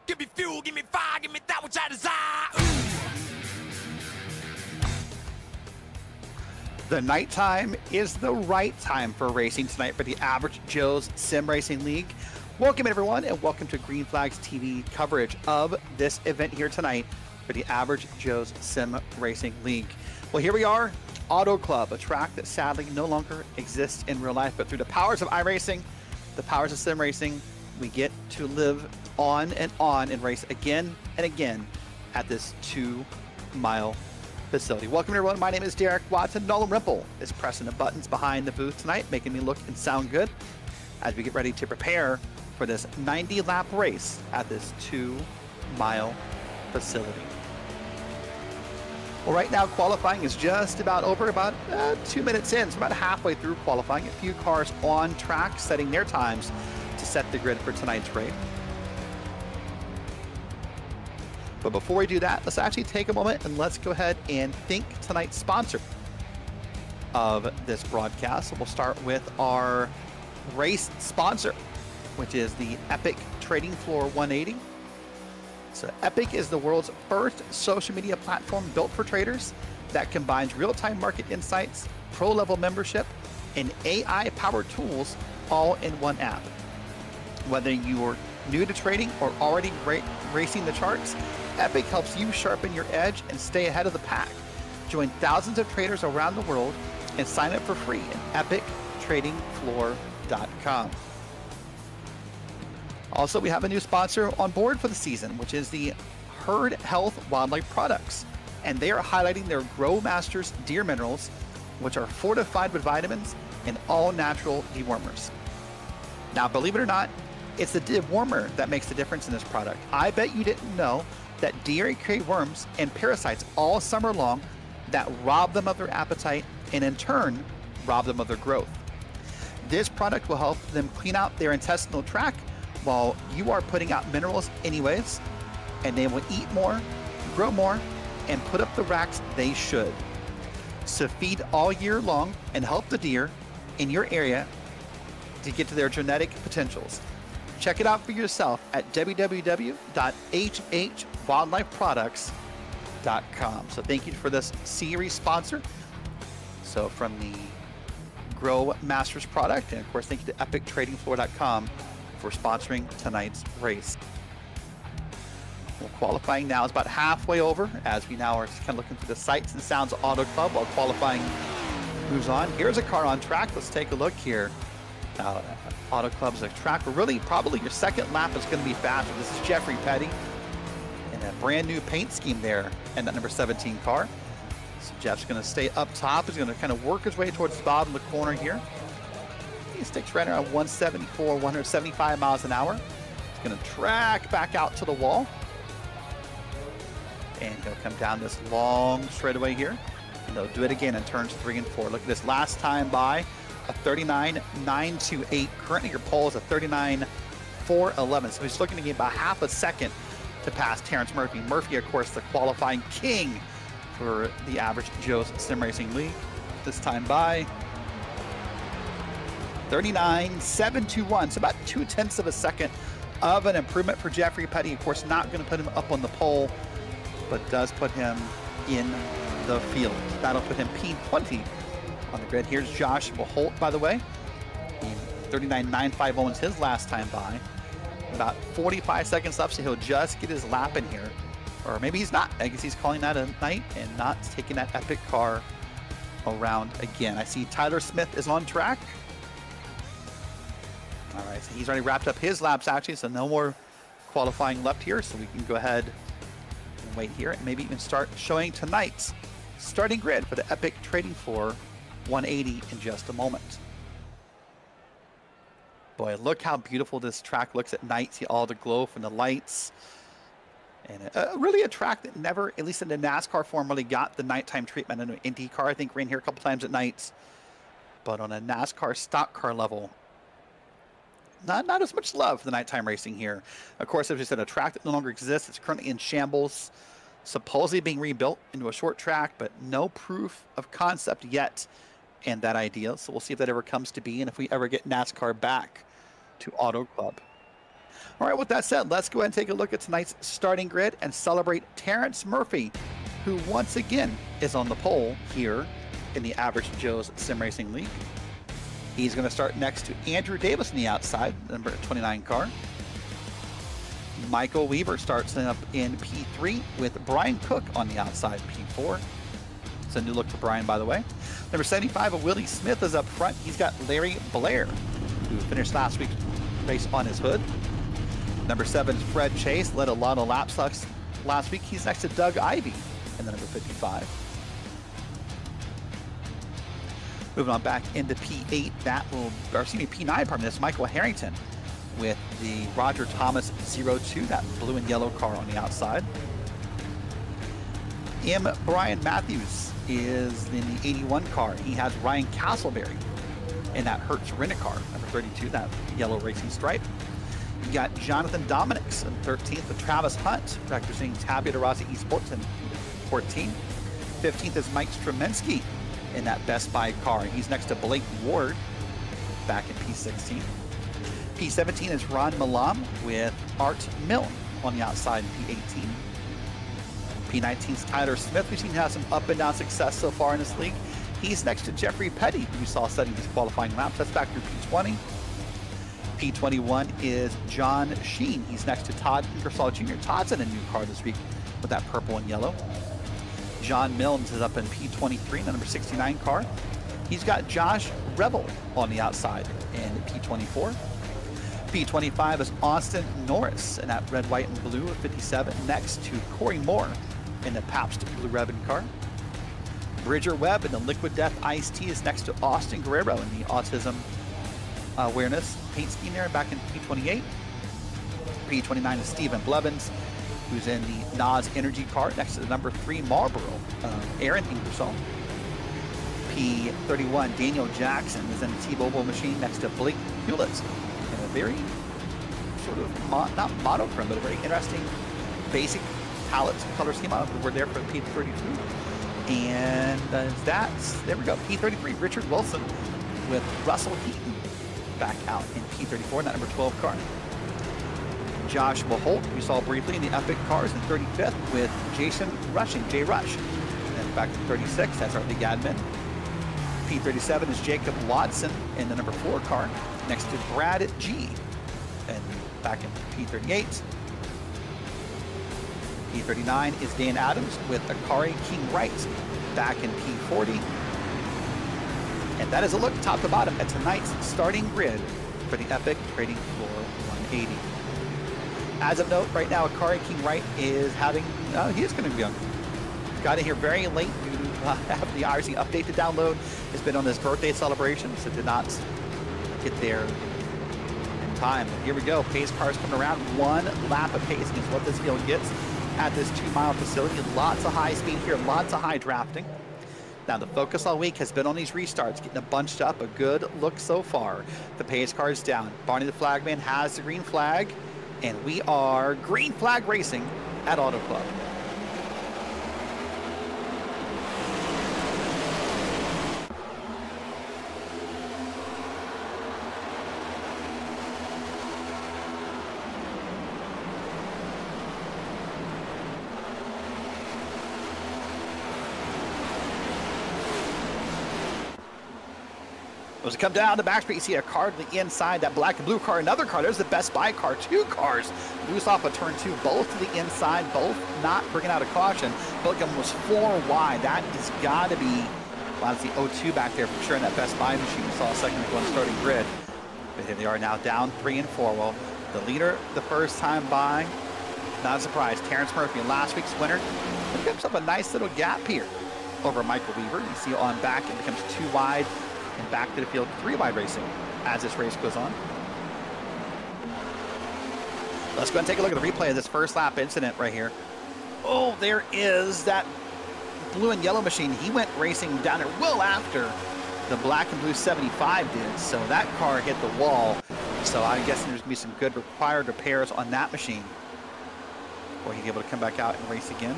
Give me fuel, give me fire, give me that which I desire. The nighttime is the right time for racing tonight for the Average Joe's Sim Racing League. Welcome everyone, and welcome to Green Flags TV coverage of this event here tonight for the Average Joe's Sim Racing League. Well, here we are, Auto Club, a track that sadly no longer exists in real life, but through the powers of iRacing, the powers of sim racing, we get to live on and race again and again at this 2-mile facility. Welcome everyone, my name is Derek Watson. Nolan Rimple is pressing the buttons behind the booth tonight, making me look and sound good as we get ready to prepare for this 90-lap race at this 2-mile facility. Well, right now qualifying is just about over, about 2 minutes in, so about halfway through qualifying. A few cars on track setting their times to set the grid for tonight's race. But before we do that, let's actually take a moment and let's go ahead and thank tonight's sponsor of this broadcast. So we'll start with our race sponsor, which is the Epiq Trading Floor 180. So Epiq is the world's first social media platform built for traders that combines real-time market insights, pro-level membership, and AI-powered tools all in one app. Whether you're new to trading or already racing the charts, Epiq helps you sharpen your edge and stay ahead of the pack. Join thousands of traders around the world and sign up for free at EpiqTradingFloor.com. Also, we have a new sponsor on board for the season, which is the Herd Health Wildlife Products. And they are highlighting their Grow Masters deer minerals, which are fortified with vitamins and all natural dewormers. Now, believe it or not, it's the dewormer that makes the difference in this product. I bet you didn't know that deer create worms and parasites all summer long that rob them of their appetite and in turn rob them of their growth. This product will help them clean out their intestinal tract while you are putting out minerals anyways, and they will eat more, grow more, and put up the racks they should. So feed all year long and help the deer in your area to get to their genetic potentials. Check it out for yourself at www.hhwildlifeproducts.com. So thank you for this series sponsor. So from the Grow Masters product, and of course thank you to EpiqTradingFloor.com for sponsoring tonight's race. Well, qualifying now is about halfway over as we now are just kind of looking through the sights and sounds of Auto Club while qualifying moves on. Here's a car on track. Let's take a look here. Auto Club's a track where really probably your second lap is going to be faster. This is Jeffrey Petty in a brand new paint scheme there in that number 17 car. So Jeff's going to stay up top. He's going to kind of work his way towards the bottom of the corner here. He sticks right around 174, 175 miles an hour. He's going to track back out to the wall. And he'll come down this long straightaway here. And he'll do it again in turns 3 and 4. Look at this last time by, a 39.928. Currently your pole is a 39.411. So he's looking to get about half a second to pass Terrence Murphy. Murphy, of course, the qualifying king for the Average Joe's Sim Racing League. This time by 39.721. So about 0.2 of a second of an improvement for Jeffrey Petty. Of course, not going to put him up on the pole, but does put him in the field. That'll put him P20 on the grid. Here's Joshua Holt, by the way. 39.951 was his last time by. About 45 seconds left, so he'll just get his lap in here. Or maybe he's not. I guess he's calling that a night and not taking that Epiq car around again. I see Tyler Smith is on track. All right, so he's already wrapped up his laps actually, so no more qualifying left here, so we can go ahead and wait here and maybe even start showing tonight's starting grid for the Epiq Trading Floor 180 in just a moment. Boy, look how beautiful this track looks at night. See all the glow from the lights. And really a track that never, at least in the NASCAR form, really got the nighttime treatment. I know IndyCar, I think, ran here a couple times at night. But on a NASCAR stock car level, not as much love for the nighttime racing here. Of course, as we said, a track that no longer exists. It's currently in shambles, supposedly being rebuilt into a short track, but no proof of concept yet in that idea. So we'll see if that ever comes to be and if we ever get NASCAR back to Auto Club. All right, with that said, let's go ahead and take a look at tonight's starting grid and celebrate Terrence Murphy, who once again is on the pole here in the Average Joe's Sim Racing League. He's going to start next to Andrew Davis on the outside, number 29 car. Michael Weaver starts up in P3 with Brian Cook on the outside, P4. It's a new look for Brian, by the way. Number 75 of Willie Smith is up front. He's got Larry Blair, who finished last week's race on his hood. Number 7 is Fred Chase, led a lot of laps last week. He's next to Doug Ivey in the number 55. Moving on back into P8, P9, pardon me, that's Michael Harrington with the Roger Thomas 02, that blue and yellow car on the outside. Brian Matthews is in the 81 car. He has Ryan Castleberry in that Hertz rent-a-car, number 32, that yellow racing stripe. You got Jonathan Dominics in 13th with Travis Hunt, representing Tabula Rasa Esports in 14. 15th is Mike Stremensky in that Best Buy car. He's next to Blake Ward back in P16. P17 is Ron Malam with Art Milne on the outside in P18. P19 is Tyler Smith. We've seen him have some up and down success so far in this league. He's next to Jeffrey Petty, who we saw setting his qualifying laps. That's back through P20. P21 is John Sheen. He's next to Todd Ingersoll Jr. Todd's in a new car this week with that purple and yellow. John Milnes is up in P23, the number 69 car. He's got Josh Rebel on the outside in P24. P25 is Austin Norris in that red, white, and blue of 57, next to Corey Moore in the Pabst Blue Ribbon car. Bridger Webb in the Liquid Death Iced Tea is next to Austin Guerrero in the Autism Awareness paint scheme there back in P28. P29 is Stephen Blevins, who's in the Nas Energy car next to the number 3 Marlboro, Aaron Ingersoll. P31, Daniel Jackson is in the T-Mobile machine next to Blake Hewlett in a very sort of, not monochrome, but a very interesting basic palette color scheme. We're there for P32. And there we go, P33, Richard Wilson with Russell Heaton back out in P34, that number 12 car. Joshua Holt, we saw briefly in the Epiq cars in 35th with Jason Rushing, Jay Rush. And back in 36, that's our league admin. P37 is Jacob Watson in the number 4 car, next to Brad G. And back in P38. P39 is Dan Adams with Akari King Wright back in P40. And that is a look top to bottom at tonight's starting grid for the Epiq Trading Floor 180. As of note, right now, Akari King Wright is having, he is going to be on. Got in here very late due to have the IRC update to download. Has been on his birthday celebration, so did not get there in time. But here we go. Pace cars coming around. One lap of pace is what this field gets at this 2-mile facility. Lots of high speed here, lots of high drafting. Now, the focus all week has been on these restarts, getting it bunched up. A good look so far. The pace car's down. Barney the Flagman has the green flag, and we are green flag racing at Auto Club. As we come down the back street, you see a car to the inside, that black and blue car, another car. There's the Best Buy car, 2 cars loose off of turn 2, both to the inside, both not bringing out a caution. Both of them was 4 wide. That has got to be, well, that's the O2 back there for sure in that Best Buy machine. We saw a second ago on the starting grid. But here they are now down 3 and 4. Well, the leader the first time by, not a surprise, Terrence Murphy, last week's winner. He gives up a nice little gap here over Michael Weaver. You see on back, it becomes 2 wide. And back to the field, 3 wide racing as this race goes on. Let's go and take a look at the replay of this first lap incident right here. Oh, there is that blue and yellow machine. He went racing down there well after the black and blue 75 did. So that car hit the wall. So I'm guessing there's gonna be some good required repairs on that machine, or he'd be able to come back out and race again.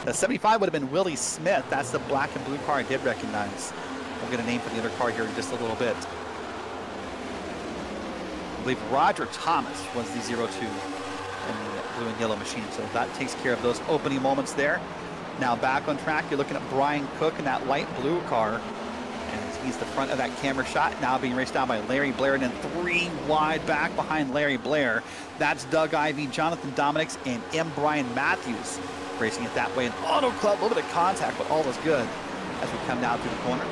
The 75 would have been Willie Smith. That's the black and blue car I did recognize. We'll get a name for the other car here in just a little bit. I believe Roger Thomas was the 02 in the blue and yellow machine. So that takes care of those opening moments there. Now back on track, you're looking at Brian Cook in that light blue car. And he's the front of that camera shot, now being raced down by Larry Blair, and then 3 wide back behind Larry Blair. That's Doug Ivey, Jonathan Dominics, and M. Brian Matthews racing it that way. An Auto Club, a little bit of contact, but all is good as we come down through the corner.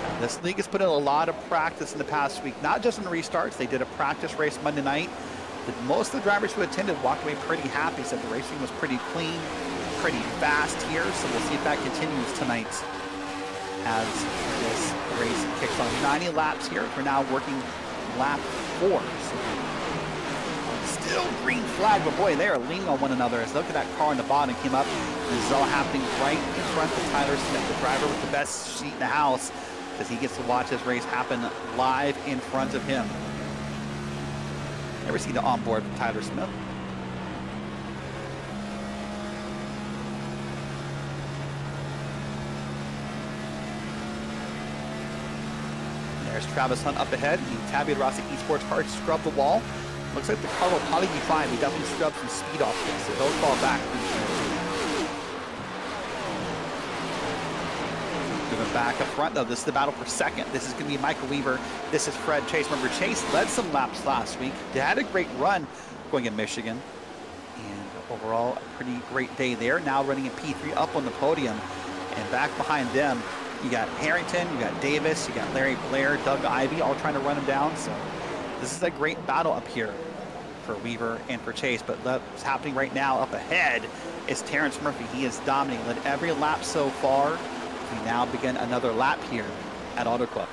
Now, this league has put in a lot of practice in the past week, not just in the restarts. They did a practice race Monday night. Most of the drivers who attended walked away pretty happy, said the racing was pretty clean, pretty fast here, so we'll see if that continues tonight as this race kicks on. 90 laps here. We're now working lap 4. So still green flag, but boy, they are leaning on one another. As look at that car in the bottom came up. This is all happening right in front of Tyler Smith, the driver with the best seat in the house, as he gets to watch this race happen live in front of him. Never seen the onboard from Tyler Smith. There's Travis Hunt up ahead. The Tabula Rasa Esports car scrubbed the wall. Looks like the car will probably be fine. We definitely scrubbed some speed off this, so don't fall back. Moving back up front, though, this is the battle for second. This is going to be Michael Weaver. This is Fred Chase. Remember, Chase led some laps last week. They had a great run going in Michigan. And overall, a pretty great day there. Now running in P3 up on the podium. And back behind them, you got Harrington, you got Davis, you got Larry Blair, Doug Ivey, all trying to run him down. So this is a great battle up here for Weaver and for Chase. But what's happening right now up ahead is Terrence Murphy. He is dominating, led every lap so far. We now begin another lap here at Auto Club.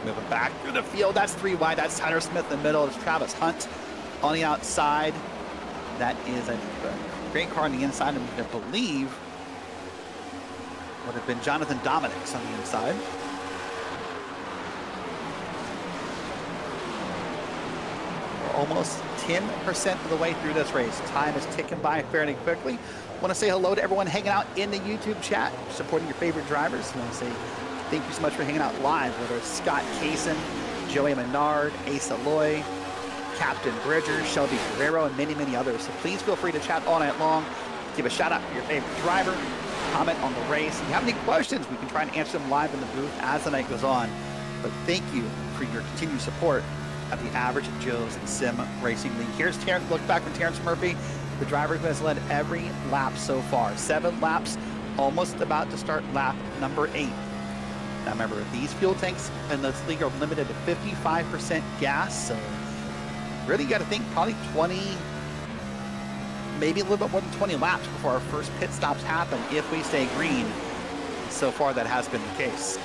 Moving back through the field, that's 3 wide. That's Tyler Smith in the middle. It's Travis Hunt on the outside. That is a great car on the inside. I believe would have been Jonathan Dominics on the inside. We're almost 10% of the way through this race. Time is ticking by fairly quickly. Want to say hello to everyone hanging out in the YouTube chat, supporting your favorite drivers. I want to say thank you so much for hanging out live, whether it's Scott Kaysen, Joey Menard, Asa Loy, Captain Bridger, Shelby Guerrero, and many, many others. So please feel free to chat all night long. Give a shout out to your favorite driver, comment on the race. If you have any questions, we can try and answer them live in the booth as the night goes on. But thank you for your continued support of the Average Joe's Sim Racing League. Here's Terrence, look back from Terrence Murphy, the driver who has led every lap so far. 7 laps, almost about to start lap number 8. Now remember, these fuel tanks in this league are limited to 55% gas, so really you got to think probably 20, maybe a little bit more than 20 laps before our first pit stops happen if we stay green. So far that has been the case.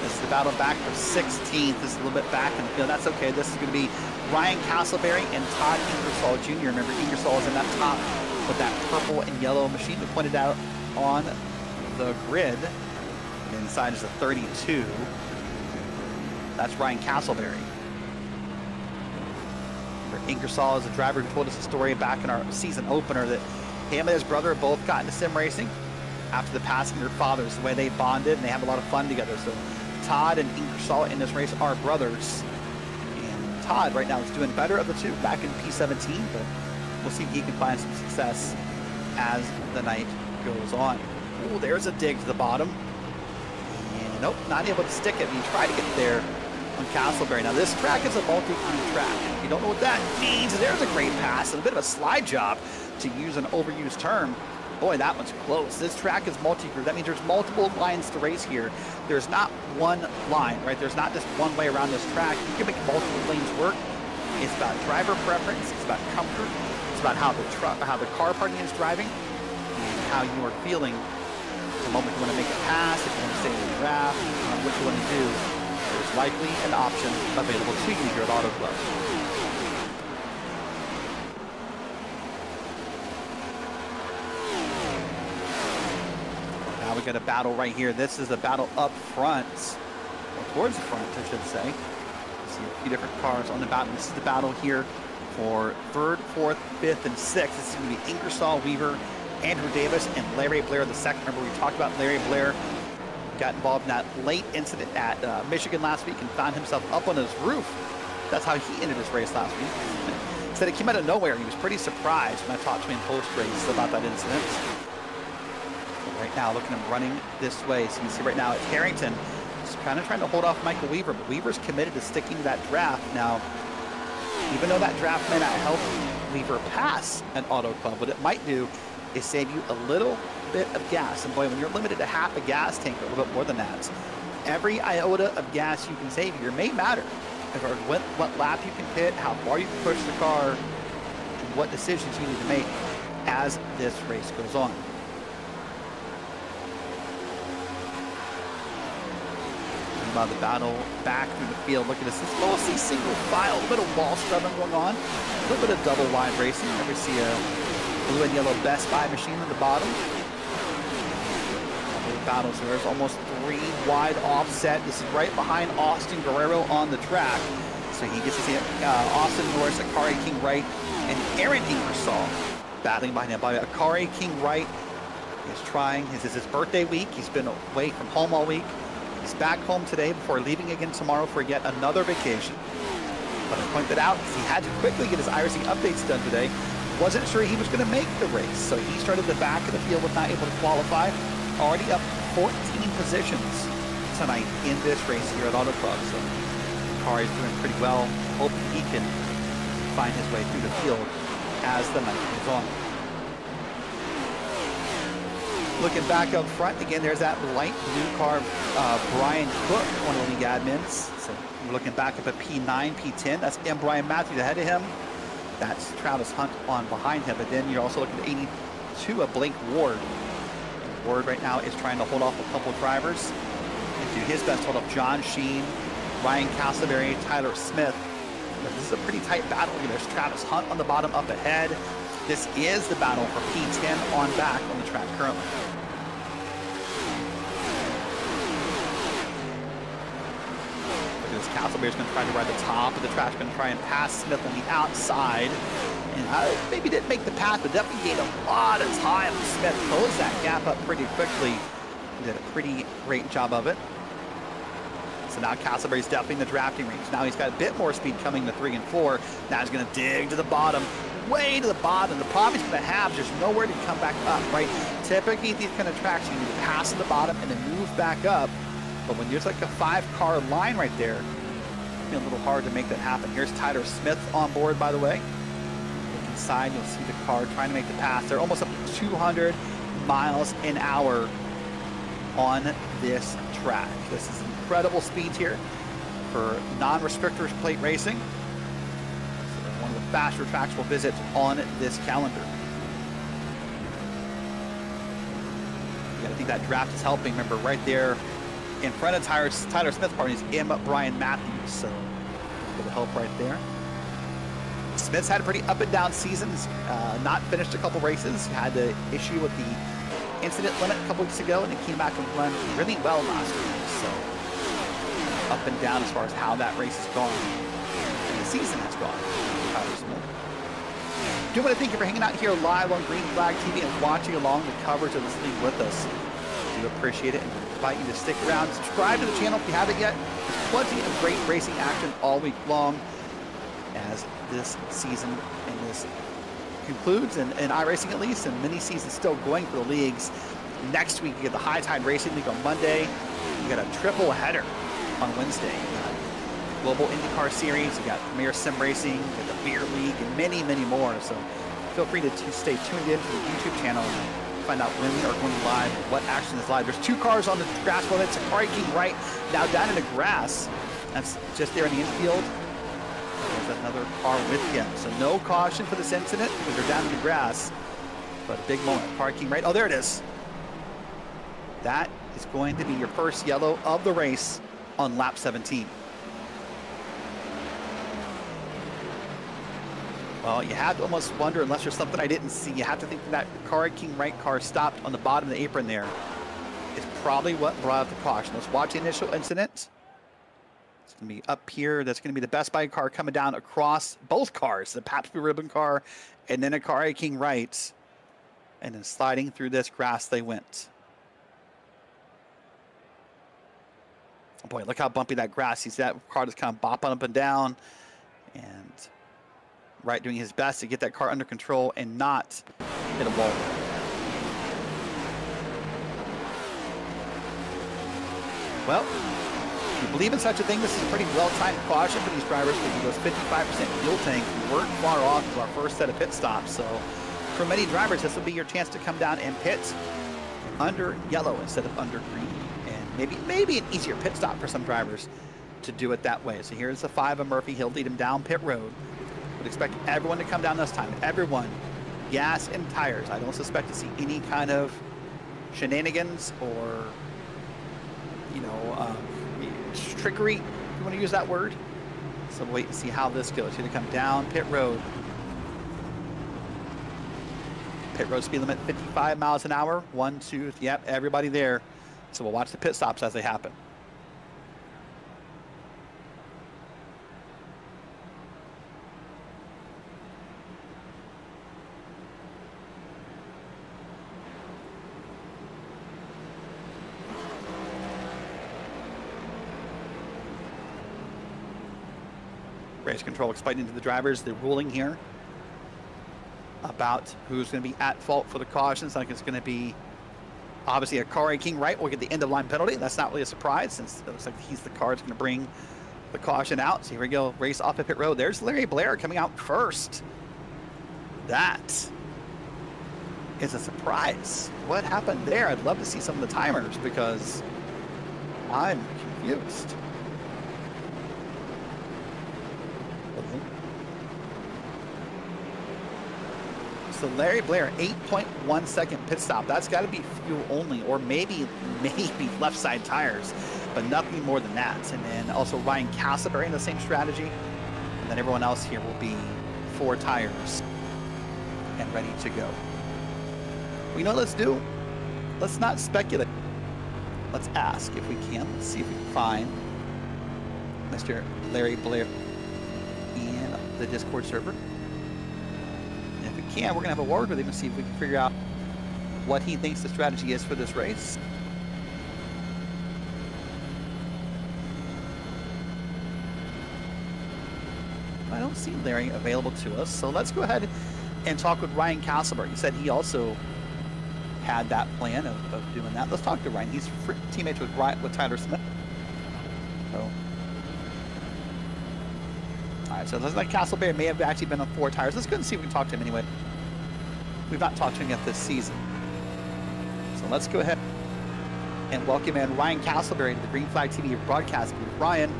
This is the battle back for 16th. This is a little bit back in the field. That's okay. This is going to be Ryan Castleberry and Todd Ingersoll Jr. Remember, Ingersoll is in that top with that purple and yellow machine that pointed out on the grid. And inside is a 32. That's Ryan Castleberry. Remember, Ingersoll is a driver who told us a story back in our season opener that him and his brother both got into sim racing after the passing of their fathers, the way they bonded, and they have a lot of fun together. So Todd and Ingersoll in this race are brothers. And Todd right now is doing better of the two back in P17, but we'll see if he can find some success as the night goes on. Oh, there's a dig to the bottom. And nope, not able to stick it. He tried to get there on Castleberry. Now this track is a multi-crew track. If you don't know what that means, there's a great pass and a bit of a slide job, to use an overused term. Boy, that one's close. This track is multi-crew. That means there's multiple lines to race here. There's not one line, right? There's not just one way around this track. You can make multiple lanes work. It's about driver preference. It's about comfort. It's about how the car party is driving and how you are feeling the moment you want to make a pass, if you want to stay in the draft, what you want to do. There's likely an option available to you here at Auto Club. Now we got a battle right here. This is a battle up front, or towards the front, I should say. See a few different cars on the battle. This is the battle here for 3rd, 4th, 5th, and 6th. This is going to be Ingersoll, Weaver, Andrew Davis, and Larry Blair the second. Remember, we talked about Larry Blair got involved in that late incident at Michigan last week and found himself up on his roof. That's how he ended his race last week. Said it came out of nowhere. He was pretty surprised when I talked to him post-race about that incident. But right now, look at him running this way. So you can see right now, it's Harrington just kind of trying to hold off Michael Weaver, but Weaver's committed to sticking to that draft. Now, even though that draft may not help Weaver pass an Auto Club, what it might do is save you a little bit of gas. And boy, when you're limited to half a gas tank, or a little bit more than that, every iota of gas you can save here may matter. What lap you can hit, how far you can push the car, and what decisions you need to make as this race goes on. About the battle back through the field. Look at this. It's mostly single file, a little bit of wall scrubbing going on, a little bit of double line racing. Never see a blue and yellow Best Buy machine on the bottom. battle. So there's almost 3 wide offset. This is right behind Austin Guerrero on the track. So he gets to see Austin Norris, Akari King Wright, and Aaron Ingersoll battling behind him. Akari King Wright is trying. This is his birthday week. He's been away from home all week. He's back home today before leaving again tomorrow for yet another vacation. But I pointed out because he had to quickly get his iRacing updates done today. Wasn't sure he was going to make the race, so he started the back of the field, was not able to qualify. Already up 14 positions tonight in this race here at Auto Club. So Akari's doing pretty well. Hoping he can find his way through the field as the night goes on. Looking back up front, again, there's that light blue car, Brian Cook, one of the league admins. So we're looking back up at P9, P10. That's M. Brian Matthews ahead of him. That's Travis Hunt on behind him. But then you're also looking at 82 of Blake Ward. Ward right now is trying to hold off a couple drivers and do his best to hold off John Sheen, Ryan Castleberry, Tyler Smith. But this is a pretty tight battle. There's Travis Hunt on the bottom up ahead. This is the battle for P10 on back on the track currently. Castleberry's going to try to ride the top of the track, going to try and pass Smith on the outside. And maybe didn't make the pass, but definitely gained a lot of time. Smith closed that gap up pretty quickly. He did a pretty great job of it. So now Castleberry's definitely in the drafting range. Now he's got a bit more speed coming to 3 and 4. Now he's going to dig to the bottom, way to the bottom. The problem he's going to have, there's nowhere to come back up, right? Typically, these kind of tracks, you need to pass to the bottom and then move back up. But when there's like a 5-car line right there, it's a little hard to make that happen. Here's Tyler Smith on board, by the way. Look inside, you'll see the car trying to make the pass. They're almost up to 200 miles an hour on this track. This is incredible speeds here for non-restrictors plate racing. So one of the faster tracks we'll visit on this calendar. You gotta think that draft is helping. Remember, right there in front of Tyler Smith's car is M. Brian Matthews, so a little help right there. Smith's had a pretty up and down seasons, not finished a couple races. Had the issue with the incident limit a couple weeks ago, and he came back and run really well last week. So up and down as far as how that race has gone and the season has gone. Tyler Smith. Do want to thank you for hanging out here live on Green Flag TV and watching along the coverage of this league with us. We appreciate it and invite you to stick around. Subscribe to the channel if you haven't yet. There's plenty of great racing action all week long as this season and this concludes, and iRacing at least, and many seasons still going for the leagues. Next week, you get the High Tide Racing League on Monday. You got a triple header on Wednesday. You got Global IndyCar Series, you got Premier Sim Racing, you got the Beer League, and many, many more. So feel free to stay tuned in to the YouTube channel and find out when we are going live, what action is live. There's 2 cars on the grass. Well, that's Akari King Wright now down in the grass. That's just there in the infield. There's another car with him. So no caution for this incident because they're down in the grass. But a big moment. Akari King Wright. Oh, there it is. That is going to be your first yellow of the race on lap 17. Well, you have to almost wonder, unless there's something I didn't see, you have to think that Akari King Wright car stopped on the bottom of the apron there. It's probably what brought out the caution. Let's watch the initial incident. It's going to be up here. That's going to be the Best Buy car coming down across both cars, the Pabst Blue Ribbon car and then Akari King Wright. And then sliding through this grass they went. Oh boy, look how bumpy that grass is. That car just kind of bopping up and down. And Wright doing his best to get that car under control and not hit a wall. Well, if you believe in such a thing, this is a pretty well-timed caution for these drivers because those 55% fuel tank weren't far off of our first set of pit stops. So for many drivers, this will be your chance to come down and pit under yellow instead of under green. And maybe an easier pit stop for some drivers to do it that way. So here's the 5 of Murphy. He'll lead him down pit road. Would expect everyone to come down this time. Everyone, gas and tires. I don't suspect to see any kind of shenanigans or, you know, trickery, if you want to use that word. So we'll wait and see how this goes. You're going to come down pit road. Pit road speed limit 55 miles an hour. 1, 2, yep, everybody there. So we'll watch the pit stops as they happen. Race control explaining to the drivers the ruling here about who's going to be at fault for the cautions. Like it's going to be obviously a car King Wright will get the end of line penalty. That's not really a surprise since it looks like he's the car that's going to bring the caution out. So here we go, race off of pit road. There's Larry Blair coming out first. That is a surprise. What happened there? I'd love to see some of the timers because I'm confused. So Larry Blair, 8.1 second pit stop. That's got to be fuel only, or maybe left side tires, but nothing more than that. And then also Ryan Castleberry in the same strategy. And then everyone else here will be 4 tires and ready to go. We know what let's do. Let's not speculate. Let's ask if we can. Let's see if we can find Mr. Larry Blair in the Discord server. If we can, we're going to have a word with him and see if we can figure out what he thinks the strategy is for this race. I don't see Larry available to us, so let's go ahead and talk with Ryan Castleberry. He said he also had that plan of doing that. Let's talk to Ryan. He's teammates with Tyler Smith. So, all right, so it looks like Castleberry may have actually been on 4 tires. Let's go and see if we can talk to him anyway. We've not talked to him yet this season. So let's go ahead and welcome in Ryan Castleberry to the Green Flag TV broadcast booth. Ryan,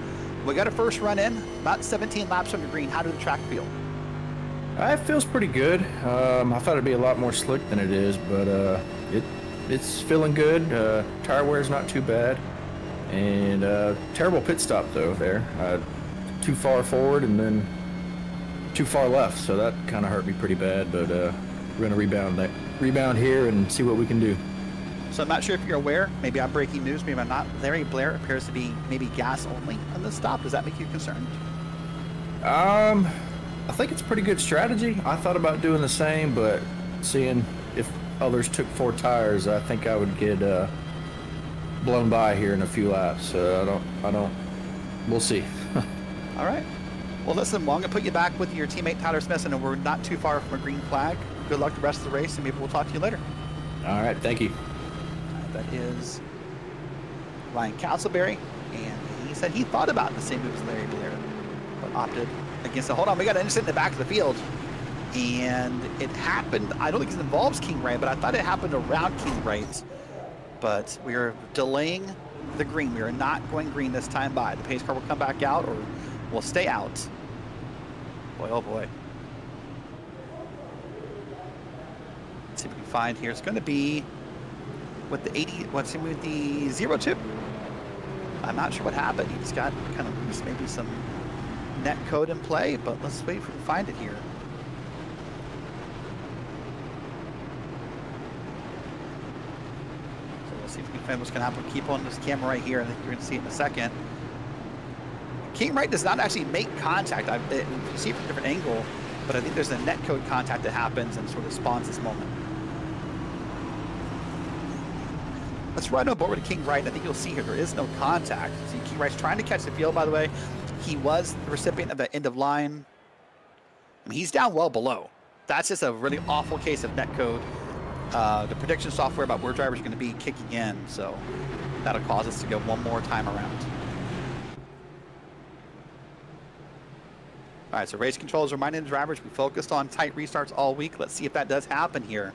we got a first run in, about 17 laps on the green. How did the track feel? It feels pretty good. I thought it'd be a lot more slick than it is, but it's feeling good. Tire wear's not too bad. And terrible pit stop though there. Too far forward and then too far left, so that kind of hurt me pretty bad, but we're going to rebound here and see what we can do. So I'm not sure if you're aware, maybe I'm breaking news, maybe I'm not. Larry Blair appears to be maybe gas only on this stop. Does that make you concerned? I think it's a pretty good strategy. I thought about doing the same, but seeing if others took 4 tires, I think I would get blown by here in a few laps. I don't, we'll see. All right. Well, listen, well, I'm going to put you back with your teammate Tyler Smith, and we're not too far from a green flag. Good luck the rest of the race, and maybe we'll talk to you later. All right, thank you. That is Ryan Castleberry, and he said he thought about the same move as Larry Blair, but opted against it. Hold on, we got an incident in the back of the field, and it happened. I don't think it involves King Wright, but I thought it happened around King Wright. But we are delaying the green. We are not going green this time by. The pace car will come back out, or will stay out. Boy, oh boy. Let's see if we can find here. It's going to be with the 80, what's in with the 02. I'm not sure what happened. He just got kind of loose, maybe some net code in play, but let's wait if we can find it here. So we'll see if we can find what's going to happen. Keep on this camera right here. I think you're going to see it in a second. King Wright does not actually make contact. You see it from a different angle, but I think there's a net code contact that happens and sort of spawns this moment. Let's run on board with King Wright. I think you'll see here there is no contact. See, King Wright's trying to catch the field, by the way. He was the recipient of the end of line. I mean, he's down well below. That's just a really awful case of net code. The prediction software about where drivers are going to be kicking in, so that'll cause us to go one more time around. All right, so race control is reminding the drivers we focused on tight restarts all week. Let's see if that does happen here.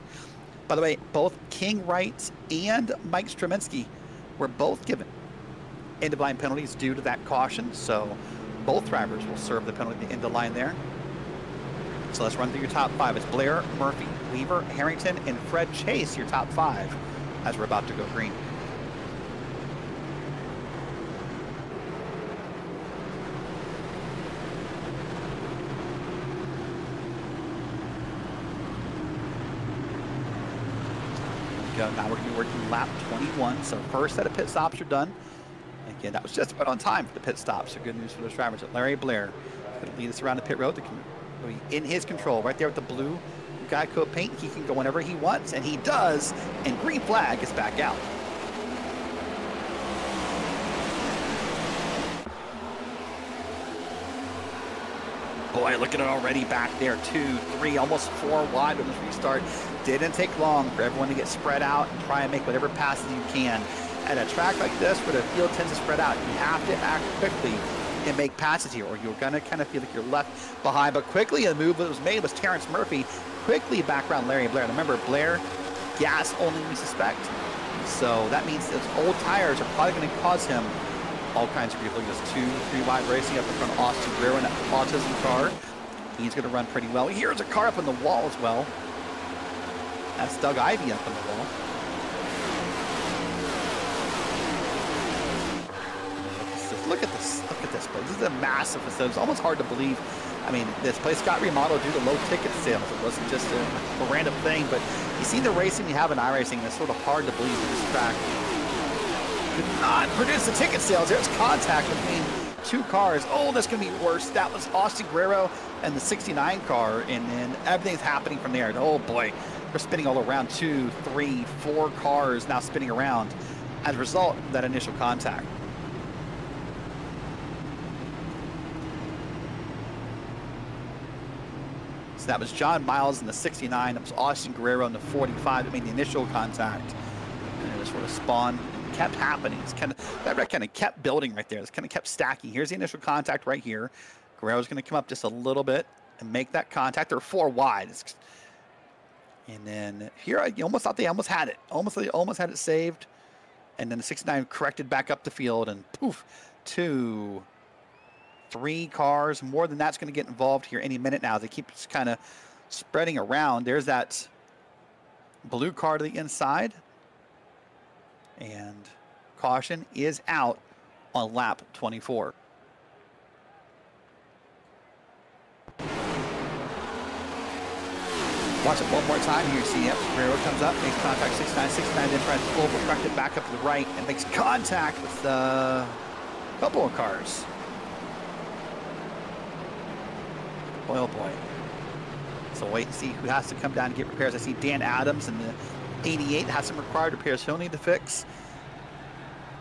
By the way, both King Wright and Mike Straminsky were both given end-of-line penalties due to that caution, so both drivers will serve the penalty at the end of the line there. So let's run through your top 5. It's Blair, Murphy, Weaver, Harrington, and Fred Chase, your top 5, as we're about to go green. Go. go. Now we're going to be working lap 21. So first set of pit stops are done. Again, that was just about on time for the pit stops. So good news for those drivers. Larry Blair is going to lead us around the pit road. In his control, right there with the blue guy coat paint. He can go whenever he wants, and he does. And green flag is back out. Boy, look at it already back there. 2, 3, almost 4 wide on this restart. Didn't take long for everyone to get spread out and try and make whatever passes you can. At a track like this where the field tends to spread out, you have to act quickly and make passes here, or you're going to kind of feel like you're left behind. But quickly, the move that was made was Terrence Murphy quickly back around Larry Blair. Remember, Blair, gas only, we suspect. So that means those old tires are probably going to cause him all kinds of grief. Look at this 2, 3 wide racing up in front of Austin Guerrero in that autism car. He's going to run pretty well. Here's a car up on the wall as well. That's Doug Ivey up on the wall. Look at this. Look at this place. This is a massive facility. It's almost hard to believe. I mean, this place got remodeled due to low ticket sales. It wasn't just a random thing, but you see the racing you have in iRacing, and it's sort of hard to believe that this track did not produce the ticket sales. There's contact between 2 cars. Oh, that's going to be worse. That was Austin Guerrero and the 69 car, and then everything's happening from there. Oh boy, we're spinning all around. 2, 3, 4 cars now spinning around as a result of that initial contact. So that was John Miles in the 69. That was Austin Guerrero in the 45 that made the initial contact. And it was sort of spawned. It kept happening. It's kind of, that kind of kept building right there. It's kind of kept stacking. Here's the initial contact right here. Guerrero's going to come up just a little bit and make that contact. They're 4 wide. And then here, I almost thought they almost had it. They almost had it saved. And then the 69 corrected back up the field, and poof, 2, 3 cars. More than that's going to get involved here any minute now. They keep kind of spreading around. There's that blue car to the inside. And caution is out on lap 24. Watch it one more time. Here you see, yep, Guerrero comes up, makes contact 69. 69 then tries to overcorrect it back up to the right and makes contact with a couple of cars. Boy, oh boy. So wait and see who has to come down and get repairs. I see Dan Adams in the 88 has some required repairs he'll need to fix.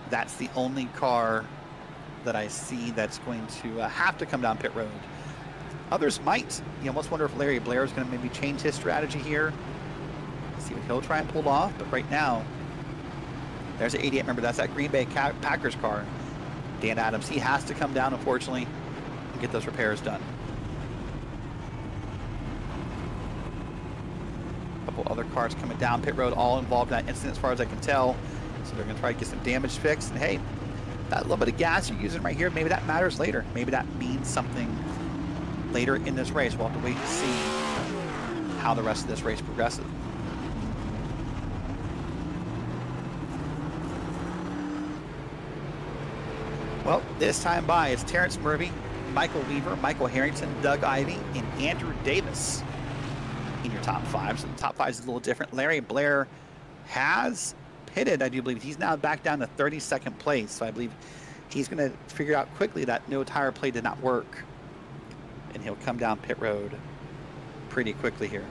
That's the only car that I see that's going to have to come down pit road. Others might. You almost wonder if Larry Blair is going to maybe change his strategy here. See what he'll try and pull off. But right now, there's an 88. Remember, that's that Green Bay Packers car. Dan Adams, he has to come down, unfortunately, and get those repairs done. A couple other cars coming down pit road, all involved in that incident as far as I can tell. So they're going to try to get some damage fixed. And hey, that little bit of gas you're using right here, maybe that matters later. Maybe that means something later in this race. We'll have to wait to see how the rest of this race progresses. Well, this time by, it's Terrence Murphy, Michael Weaver, Michael Harrington, Doug Ivey, and Andrew Davis in your top 5. So the top 5 is a little different. Larry Blair has pitted, I do believe. He's now back down to 32nd place. So I believe he's going to figure out quickly that no tire play did not work. And he'll come down pit road pretty quickly here.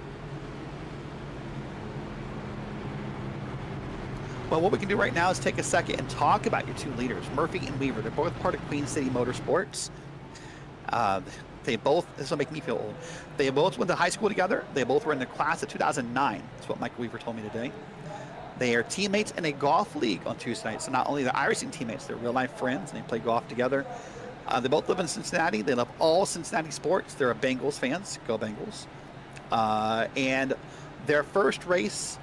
Well, what we can do right now is take a second and talk about your 2 leaders, Murphy and Weaver. They're both part of Queen City Motorsports. They both, this will make me feel old, they both went to high school together. They both were in the class of 2009. That's what Michael Weaver told me today. They are teammates in a golf league on Tuesday night. So not only the iRacing teammates, they're real life friends, and they play golf together. They both live in Cincinnati. They love all Cincinnati sports. They're Bengals fans. Go Bengals. And their first race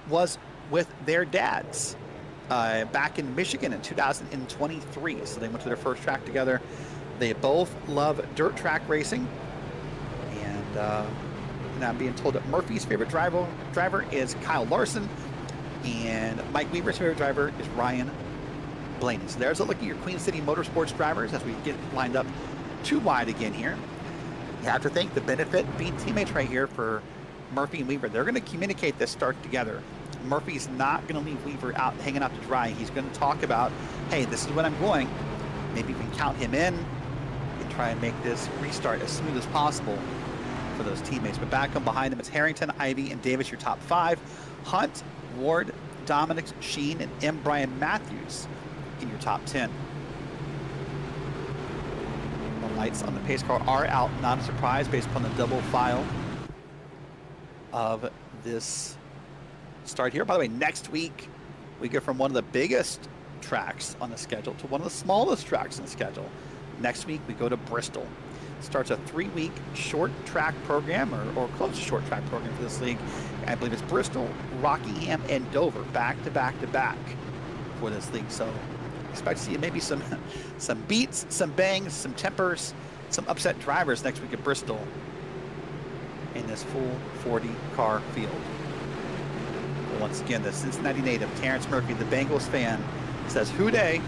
was with their dads back in Michigan in 2023. So they went to their first track together. They both love dirt track racing. And now I'm being told that Murphy's favorite driver is Kyle Larson. And Mike Weaver's favorite driver is Ryan Blaney. So there's a look at your Queen City Motorsports drivers as we get lined up 2 wide again here. You have to think the benefit being teammates right here for Murphy and Weaver. They're going to communicate this start together. Murphy's not going to leave Weaver out hanging out to dry. He's going to talk about, hey, this is when I'm going. Maybe you can count him in and try and make this restart as smooth as possible for those teammates. But back on behind them, it's Harrington, Ivy, and Davis, your top 5. Hunt, Ward, Dominic, Sheen, and M. Brian Matthews in your top 10. The lights on the pace car are out, not a surprise based upon the double file of this start here. By the way, next week we go from one of the biggest tracks on the schedule to one of the smallest tracks on the schedule. Next week we go to Bristol. Starts a 3-week short track program, or close to short track program for this league. I believe it's Bristol, Rockingham, and Dover back to back to back for this league. So expect to see maybe some beats, some bangs, some tempers, some upset drivers next week at Bristol in this full 40 car field. But once again, the Cincinnati native Terrence Murphy, the Bengals fan, says "Hooday"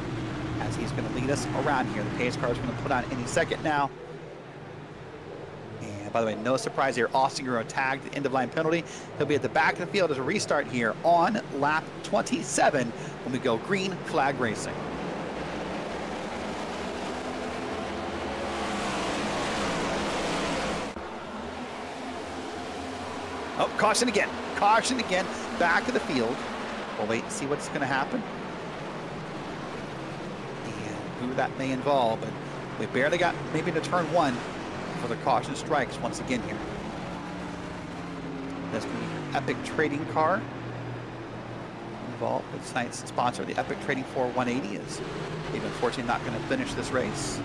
as he's going to lead us around here. The pace car is going to put on any second now. And by the way, no surprise here, Austin Guerrero tagged the end of line penalty. He'll be at the back of the field as a restart here on lap 27 when we go green flag racing. Oh, caution again. Caution again. Back of the field. We'll wait and see what's going to happen and who that may involve. But we barely got maybe to turn 1 for the caution strikes once again here. That's going to be your Epiq trading car involved with tonight's sponsor, the Epiq Trading 4 180, is unfortunately not going to finish this race.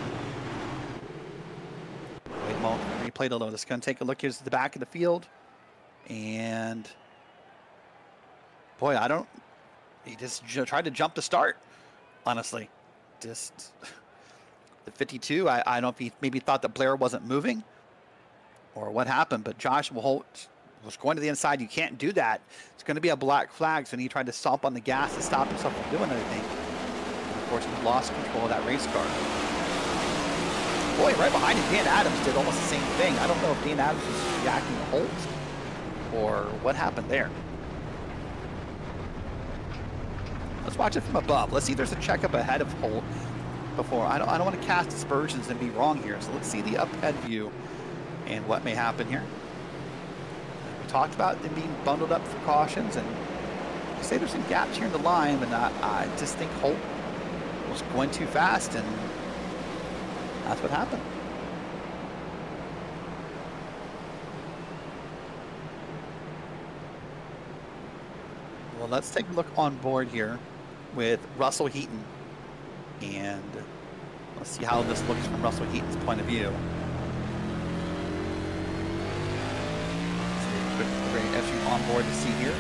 Wait a moment. Replay the low. Let's going to take a look. Here's the back of the field. And boy, he just tried to jump the start, honestly. Just the 52, I don't know if he maybe thought that Blair wasn't moving or what happened, but Joshua Holt was going to the inside. You can't do that. It's going to be a black flag, so he tried to stomp on the gas to stop himself from doing anything. And unfortunately, lost control of that race car. Boy, right behind him, Dan Adams did almost the same thing. I don't know if Dan Adams was reacting to Holt or what happened there. Let's watch it from above. Let's see if there's a checkup ahead of Holt before. I don't want to cast aspersions and be wrong here. So let's see the up-head view and what may happen here. We talked about them being bundled up for cautions, and I say there's some gaps here in the line, but I just think Holt was going too fast, and that's what happened. Well, let's take a look on board here with Russell Heaton, and let's see how this looks from Russell Heaton's point of view. So put the great SU on board to see here.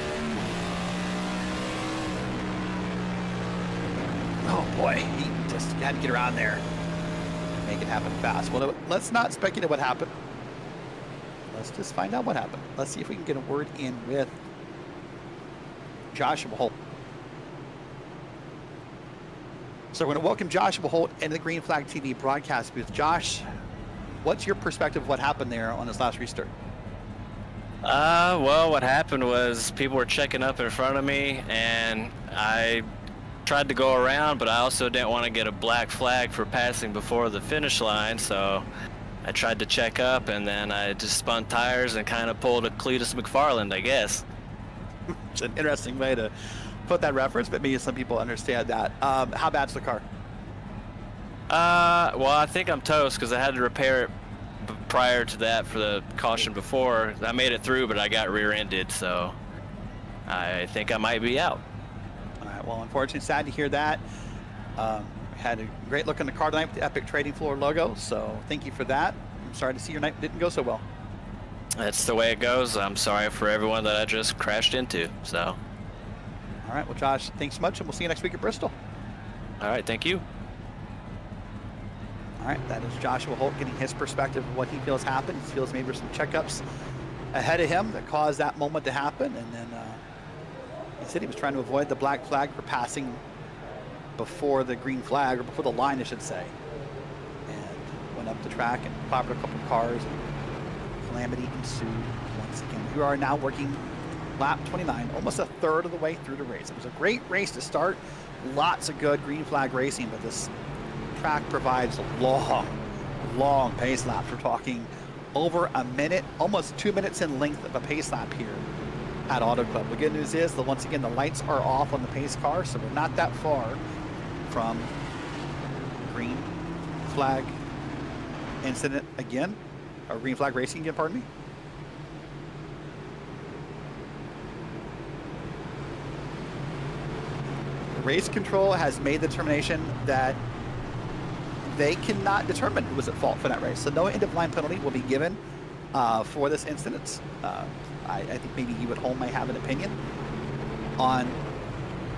Oh boy, Heaton just had to get around there and make it happen fast. Well, let's not speculate what happened. Let's just find out what happened. Let's see if we can get a word in with Joshua Holt. So we're going to welcome Joshua Holt into the Green Flag TV broadcast booth. Josh, what's your perspective of what happened there on this last restart? Well, what happened was people were checking up in front of me, and I tried to go around, but I also didn't want to get a black flag for passing before the finish line, so I tried to check up, and then I just spun tires and kind of pulled a Cletus McFarland, I guess. It's an interesting way to put that reference, but maybe some people understand that. How bad's the car? Well, I think I'm toast because I had to repair it prior to that for the caution before. I made it through, but I got rear-ended, so I think I might be out. All right, well, unfortunately, sad to hear that. Had a great look in the car tonight with the Epiq Trading Floor logo, so thank you for that. I'm sorry to see your night didn't go so well. That's the way it goes. I'm sorry for everyone that I just crashed into, so. All right, well, Josh, thanks so much, and we'll see you next week at Bristol. All right, thank you. All right, that is Joshua Holt getting his perspective of what he feels happened. He feels maybe there's some checkups ahead of him that caused that moment to happen, and then he said he was trying to avoid the black flag for passing before the green flag, or before the line, I should say, and went up the track and clobbered a couple of cars, and calamity ensued once again. We are now working lap 29, almost a third of the way through the race. It was a great race to start. Lots of good green flag racing, but this track provides long pace laps. We're talking over a minute, almost 2 minutes in length of a pace lap here at Auto Club. The good news is that once again, the lights are off on the pace car, so we're not that far from green flag incident again, or green flag racing again, pardon me. Race control has made the determination that they cannot determine who was at fault for that race. So no end-of-line penalty will be given for this incident. I think maybe you at home might have an opinion on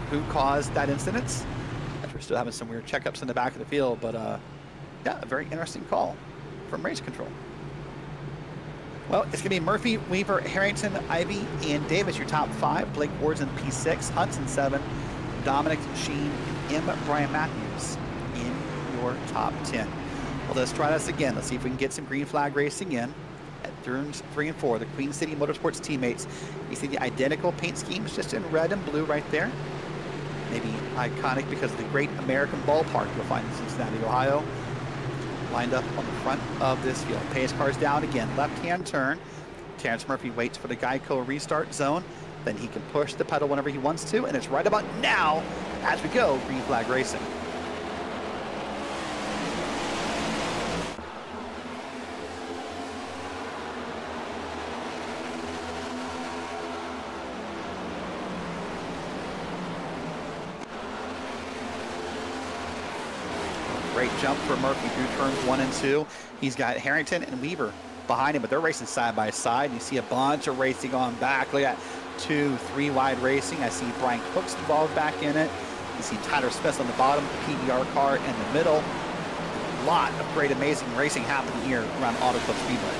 who caused that incident. We're still having some weird checkups in the back of the field, but yeah, a very interesting call from race control. Well, it's going to be Murphy, Weaver, Harrington, Ivy, and Davis, your top 5. Blake Ward's in P6, Hudson 7, Dominic, Sheen, and M. Brian Matthews in your top 10. Well, let's try this again. Let's see if we can get some green flag racing in at turns 3 and 4. The Queen City Motorsports teammates. You see the identical paint schemes just in red and blue right there. Maybe iconic because of the great American ballpark you'll find in Cincinnati, Ohio. Lined up on the front of this field. Pace car's down again. Left-hand turn. Terrence Murphy waits for the Geico restart zone. Then he can push the pedal whenever he wants to, and it's right about now as we go green flag racing. Great jump for Murphy through turns 1 and 2. He's got Harrington and Weaver behind him, but they're racing side by side. You see a bunch of racing on back. Look at 2-3 wide racing. I see Brian Cook's involved back in it. You see Tyler Smith on the bottom, PBR car in the middle. A lot of great, amazing racing happening here around Auto Club Speedway.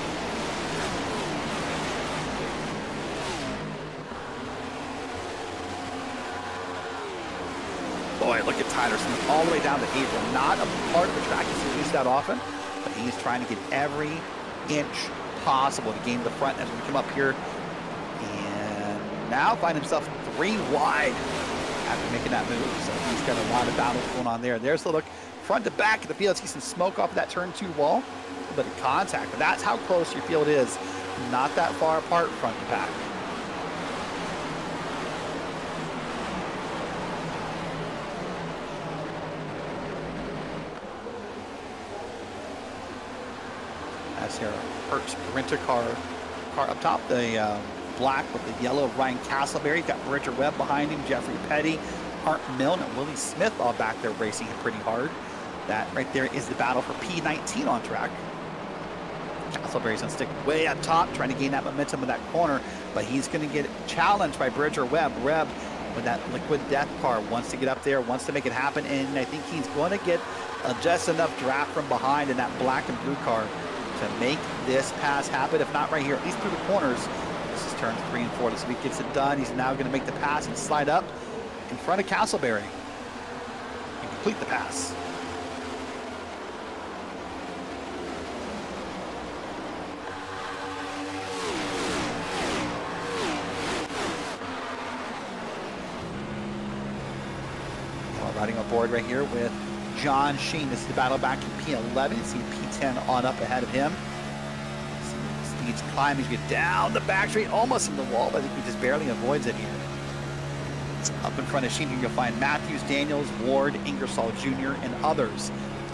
Boy, look at Tyler Smith all the way down to April. Not a part of the track he's used that often, but he's trying to get every inch possible to gain the front as we come up here. Now find himself 3 wide after making that move. So he's got a lot of battles going on there. There's the look front to back of the field. See some smoke off of that turn 2 wall. A little bit of contact, but that's how close your field is. Not that far apart front to back. That's here, Hertz Renter car up top. The black with the yellow of Ryan Castleberry. Got Richard Webb behind him, Jeffrey Petty, Art Milne, and Willie Smith all back there racing pretty hard. That right there is the battle for P19 on track. Castleberry's gonna stick way up top, trying to gain that momentum in that corner, but he's gonna get challenged by Bridger Webb. Webb with that liquid death car wants to get up there, wants to make it happen, and I think he's going to get just enough draft from behind in that black and blue car to make this pass happen, if not right here, at least through the corners. This is turns 3 and 4. So he gets it done. He's now going to make the pass and slide up in front of Castleberry and complete the pass. Riding aboard right here with John Sheen. This is the battle back in P11. You see P10 on up ahead of him. Speed's climbing. He's down the back straight, almost in the wall, but I think he just barely avoids it here. Up in front of Sheen, you'll find Matthews, Daniels, Ward, Ingersoll Jr., and others.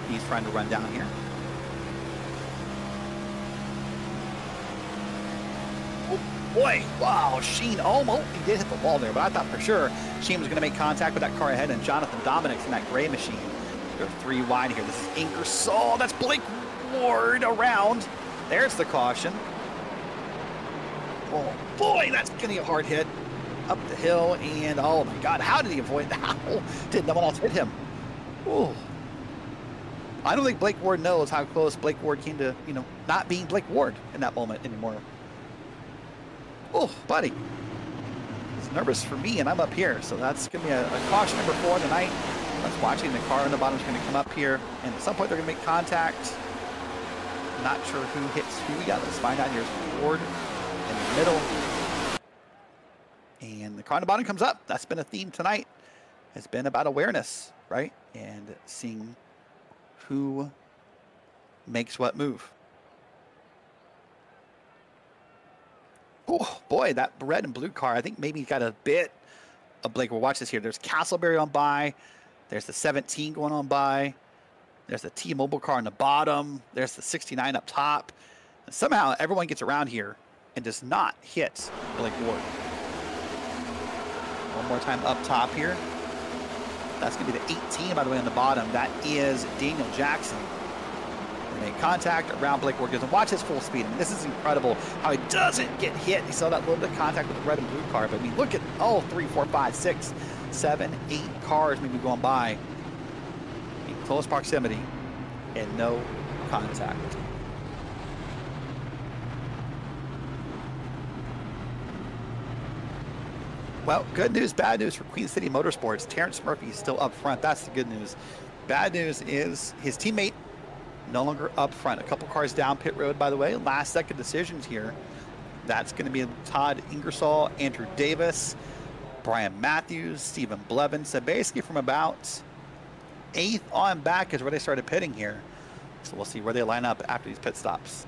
He's trying to run down here. Oh boy, wow, Sheen almost, he did hit the wall there, but I thought for sure Sheen was going to make contact with that car ahead, and Jonathan Dominic's in that gray machine. They're 3 wide here. This is Ingersoll. That's Blake Ward around. There's the caution. Oh boy, that's going to be a hard hit. Up the hill, and oh my God, how did he avoid that? How did no one else hit him? Ooh. I don't think Blake Ward knows how close Blake Ward came to, you know, not being Blake Ward in that moment anymore. Oh, buddy. He's nervous for me, and I'm up here, so that's going to be a caution number 4 of the night. Let's watch it. The car on the bottom is going to come up here, and at some point they're going to make contact. Not sure who hits who. Yeah, let's find out. Here's Ward in the middle. car on the bottom comes up. That's been a theme tonight. It's been about awareness, right? And seeing who makes what move. Oh, boy, that red and blue car, I think maybe he's got a bit of Blake. We'll watch this here. There's Castleberry on by. There's the 17 going on by. There's the T-Mobile car on the bottom. There's the 69 up top. And somehow everyone gets around here and does not hit Blake Ward. One more time up top here. That's going to be the 18, by the way, on the bottom. That is Daniel Jackson. They make contact around Blake Ward. And watch his full speed. I mean, this is incredible how he doesn't get hit. He saw that little bit of contact with the red and blue car. But I mean, look at, 3, 4, 5, 6, 7, 8 cars maybe going by in close proximity and no contact. Well, good news, bad news for Queen City Motorsports. Terrence Murphy is still up front. That's the good news. Bad news is his teammate no longer up front. A couple cars down pit road, by the way. Last second decisions here. That's going to be Todd Ingersoll, Andrew Davis, Brian Matthews, Stephen Blevin. So basically from about 8th on back is where they started pitting here. So we'll see where they line up after these pit stops.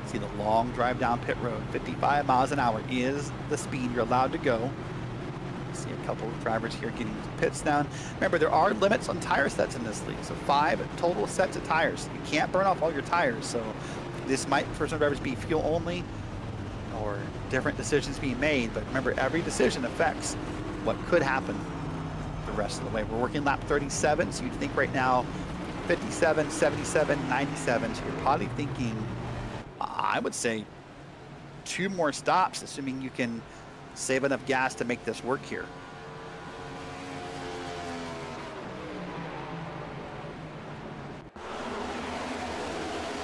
See the long drive down pit road. 55 miles an hour is the speed you're allowed to go. See a couple of drivers here getting pits down. Remember, there are limits on tire sets in this league. So 5 total sets of tires. You can't burn off all your tires. So this might, for some drivers, be fuel only or different decisions being made. But remember, every decision affects what could happen the rest of the way. We're working lap 37. So you'd think right now 57, 77, 97. So you're probably thinking, I would say 2 more stops, assuming you can save enough gas to make this work here.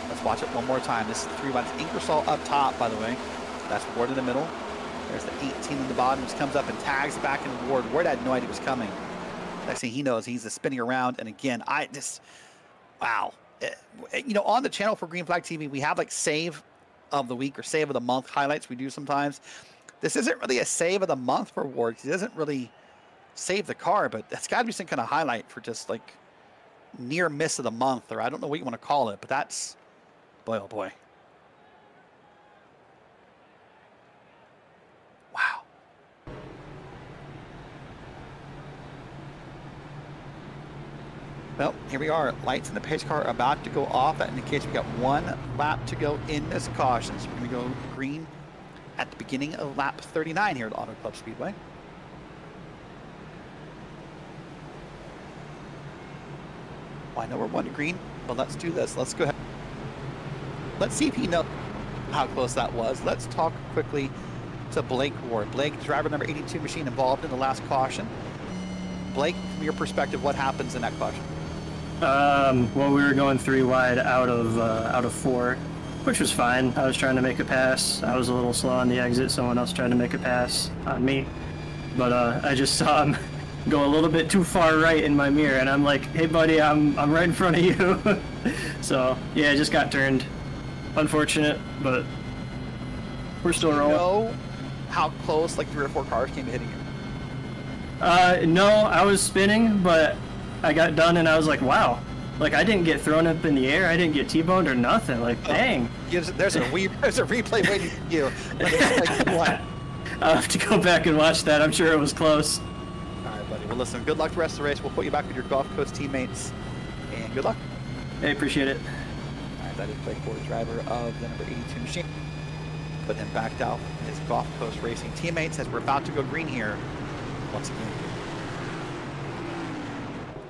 Let's watch it one more time. This is 3 laps. Ingersoll up top, by the way. That's Ward in the middle. There's the 18 in the bottom, which comes up and tags back in Ward. Ward had no idea it was coming. Next thing he knows, he's spinning around. And again, wow. You know, on the channel for Green Flag TV, we have like save of the week or save of the month highlights we do sometimes. This isn't really a save of the month for Ward. He doesn't really save the car, but that's got to be some kind of highlight for just like near miss of the month, or I don't know what you want to call it, but that's, boy, oh boy. Wow. Well, here we are. Lights in the pace car about to go off. That indicates we got 1 lap to go in this caution. So we're going to go green at the beginning of lap 39 here at Auto Club Speedway. Well, I know we're 1 to green, but let's do this. Let's go ahead. Let's see if he knows how close that was. Let's talk quickly to Blake Ward. Blake, driver number 82 machine involved in the last caution. Blake, from your perspective, what happens in that caution? Well, we were going 3 wide out of 4, which was fine. I was trying to make a pass. I was a little slow on the exit. Someone else tried to make a pass on me, but I just saw him go a little bit too far right in my mirror, and I'm like, "Hey, buddy, I'm right in front of you." So yeah, I just got turned. Unfortunate, but we're still rolling. Do you know how close like 3 or 4 cars came to hitting you? No, I was spinning, but I got done and I was like, wow. Like, I didn't get thrown up in the air. I didn't get T-boned or nothing. Like, dang. There's a replay waiting for you. I'll have to go back and watch that. I'm sure it was close. All right, buddy. Well, listen, good luck the rest of the race. We'll put you back with your Gulf Coast teammates, and good luck. Hey, appreciate it. All right, that is Blake Ward, driver of the number 82 machine. Put him backed out his Gulf Coast Racing teammates as we're about to go green here once again.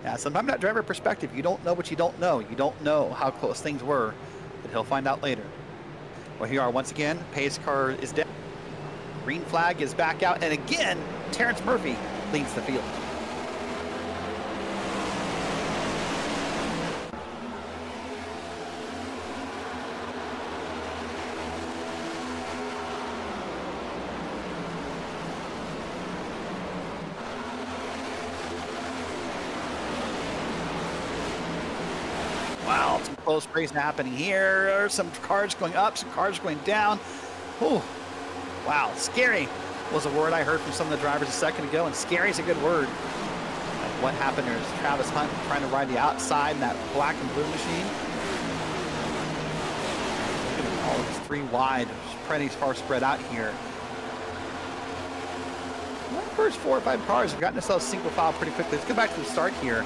Yeah, sometimes that driver perspective, you don't know what you don't know. You don't know how close things were, but he'll find out later. Well, here we are once again. Pace car is down. Green flag is back out, and again, Terrence Murphy leads the field. close race happening here. There's some cars going up, some cars going down. Oh, wow, scary was a word I heard from some of the drivers a second ago, and scary is a good word. What happened there is Travis Hunt trying to ride the outside in that black and blue machine. Look at all of this 3 wide, pretty far spread out here. Well, the first 4 or 5 cars have gotten themselves single file pretty quickly. Let's go back to the start here.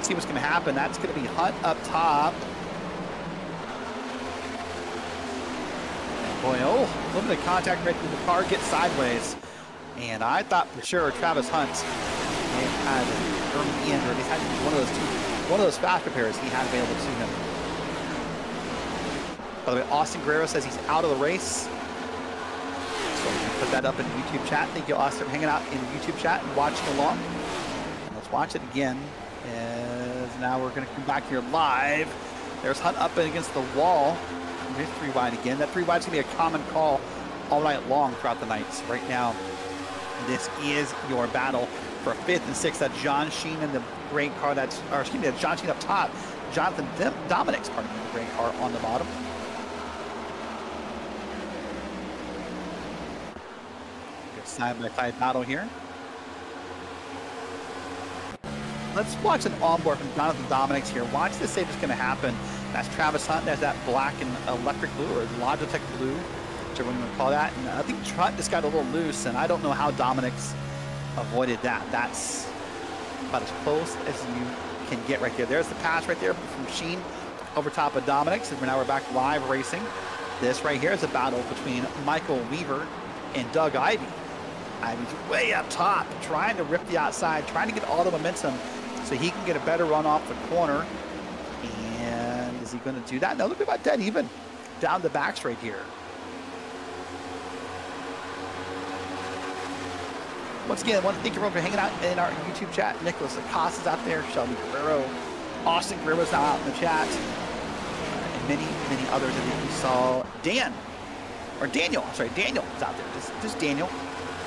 See what's going to happen. That's going to be Hunt up top. And boy, oh, a little bit of contact right through the car, gets sideways. And I thought for sure Travis Hunt may have had an early end, or at least had one of those fast repairs he had available to him. By the way, Austin Guerrero says he's out of the race. So we can put that up in the YouTube chat. Thank you, Austin, for hanging out in the YouTube chat and watching along. Let's watch it again. As now we're going to come back here live. There's Hunt up against the wall. Here's 3 wide again. That 3 wide is going to be a common call all night long throughout the night. So right now, this is your battle for 5th and 6th. That's John Sheen in the gray car. That's, or excuse me, that's John Sheen up top. Jonathan Dominic's part of the gray car on the bottom. Good side-by-side battle here. Let's watch an onboard from Jonathan Dominic's here. Watch this, say what's going to happen. That's Travis Hunt. There's that black and electric blue, or Logitech blue, whichever one you want to call that. And I think Hunt just got a little loose, and I don't know how Dominic's avoided that. That's about as close as you can get right there. There's the pass right there from Sheen over top of Dominic's. And now we're back live racing. This right here is a battle between Michael Weaver and Doug Ivey. Ivey's way up top, trying to rip the outside, trying to get all the momentum so he can get a better run off the corner. And is he going to do that? No, look about dead even down the backs right here. Once again, I want to thank everyone for hanging out in our YouTube chat. Nicholas Acosta's out there, Shelby Guerrero, Austin Guerrero's now out in the chat, and many, many others. I think we saw Daniel is out there, just Daniel.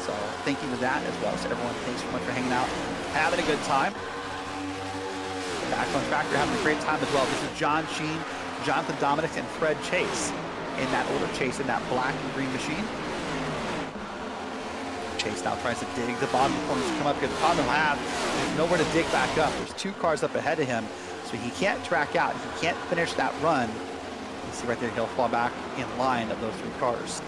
So thank you for that as well. So everyone, thanks so much for hanging out, having a good time. Back on track, you're having a great time as well. This is John Sheen, Jonathan Dominic, and Fred Chase in that order. Chase in that black and green machine. Chase now tries to dig the bottom corners to come up, because the problem he'll have, there's nowhere to dig back up. There's 2 cars up ahead of him, so he can't track out. He can't finish that run. You see right there, he'll fall back in line of those 3 cars.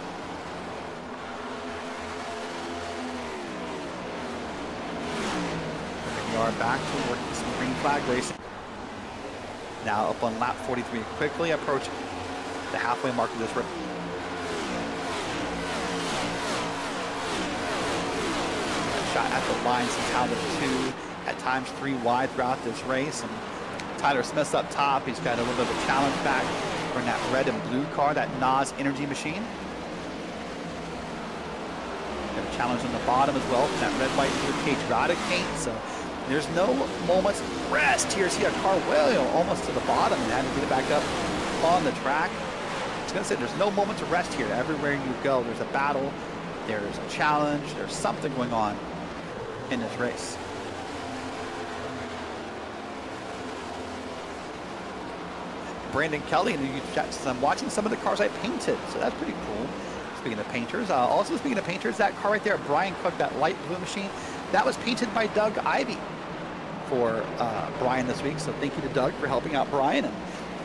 We are back to working some green flag racing. Now up on lap 43, quickly approach the halfway mark of this race. Shot at the line, some Talbot 2, at times 3 wide throughout this race. And Tyler Smith's up top. He's got a little bit of a challenge back from that red and blue car, that NOS Energy machine. Got a challenge on the bottom as well from that red, white, and blue Patriotic paint. So there's no moments of rest here. See a car well almost to the bottom and had to get it back up on the track. I was going to say, there's no moments of rest here. Everywhere you go, there's a battle, there's a challenge, there's something going on in this race. Brandon Kelly in the YouTube chat says, I'm watching some of the cars I painted, so that's pretty cool. Speaking of painters, also speaking of painters, that car right there, Brian Cook, that light blue machine, that was painted by Doug Ivey for Brian this week. So thank you to Doug for helping out Brian and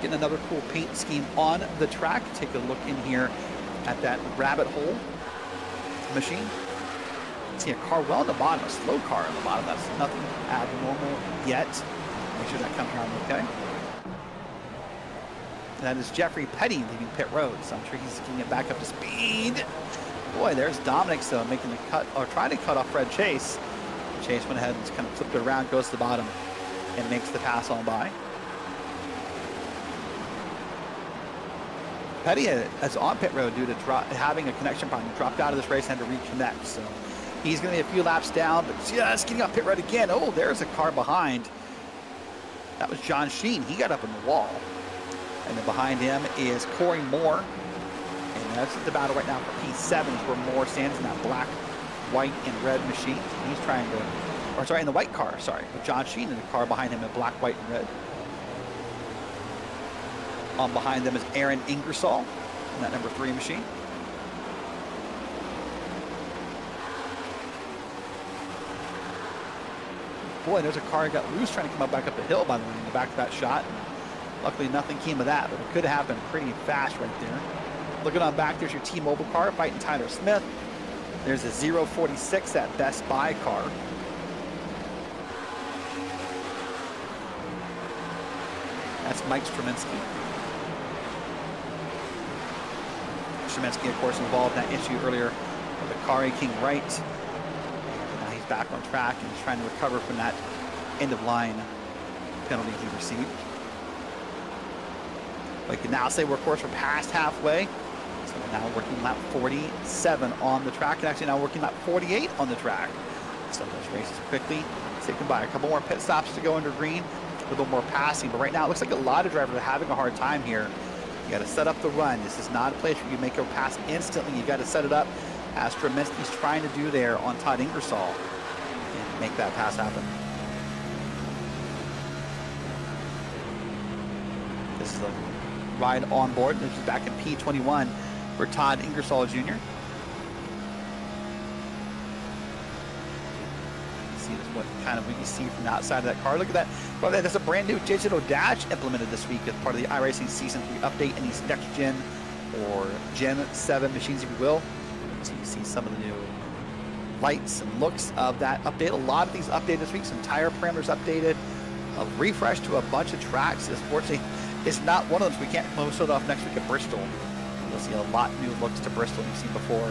getting another cool paint scheme on the track. Take a look in here at that rabbit hole machine. See a car well on the bottom, a slow car on the bottom. That's nothing abnormal yet. Make sure that comes around okay. And that is Jeffrey Petty leaving pit road, so I'm sure he's getting it back up to speed. Boy, there's Dominic, so making the cut, or trying to cut off Fred Chase. Chase went ahead and just kind of flipped it around, goes to the bottom, and makes the pass on by. Petty is on pit road due to having a connection problem. He dropped out of this race and had to reconnect, so he's going to be a few laps down, but just getting off pit road again. Oh, there's a car behind. That was John Sheen. He got up in the wall. And then behind him is Corey Moore. And that's the battle right now for P7, where Moore stands in that black, white, and red machine. He's trying to, or sorry, in the white car, sorry, with John Sheen in the car behind him in black, white, and red. On behind them is Aaron Ingersoll in that number 3 machine. Boy, there's a car that got loose trying to come up back up the hill, by the way, in the back of that shot. Luckily, nothing came of that, but it could have happened pretty fast right there. Looking on back, there's your T-Mobile car fighting Tyler Smith. There's a 046 at Best Buy car. That's Mike Straminsky. Straminsky, of course, involved in that issue earlier with the Kari King Wright. Now he's back on track and he's trying to recover from that end-of-line penalty he received. We can now say we're, of course, we're past halfway. So we're now working lap 47 on the track, and actually now working lap 48 on the track. So those races quickly. Say goodbye. A couple more pit stops to go under green. A little bit more passing, but right now it looks like a lot of drivers are having a hard time here. You got to set up the run. This is not a place where you make a pass instantly. You got to set it up, as Straminsky's trying to do there on Todd Ingersoll, and make that pass happen. This is a ride on board. This is back in P21 for Todd Ingersoll Jr. See what kind of we can see from the outside of that car. Look at that. Well, there's a brand new digital dash implemented this week as part of the iRacing Season 3 update in these next gen or Gen 7 machines, if you will. So you see some of the new lights and looks of that update. A lot of these updated this week. Some tire parameters updated. A refresh to a bunch of tracks. Unfortunately, it's not one of them, so we can't close it off next week at Bristol. You'll see a lot of new looks to Bristol you've seen before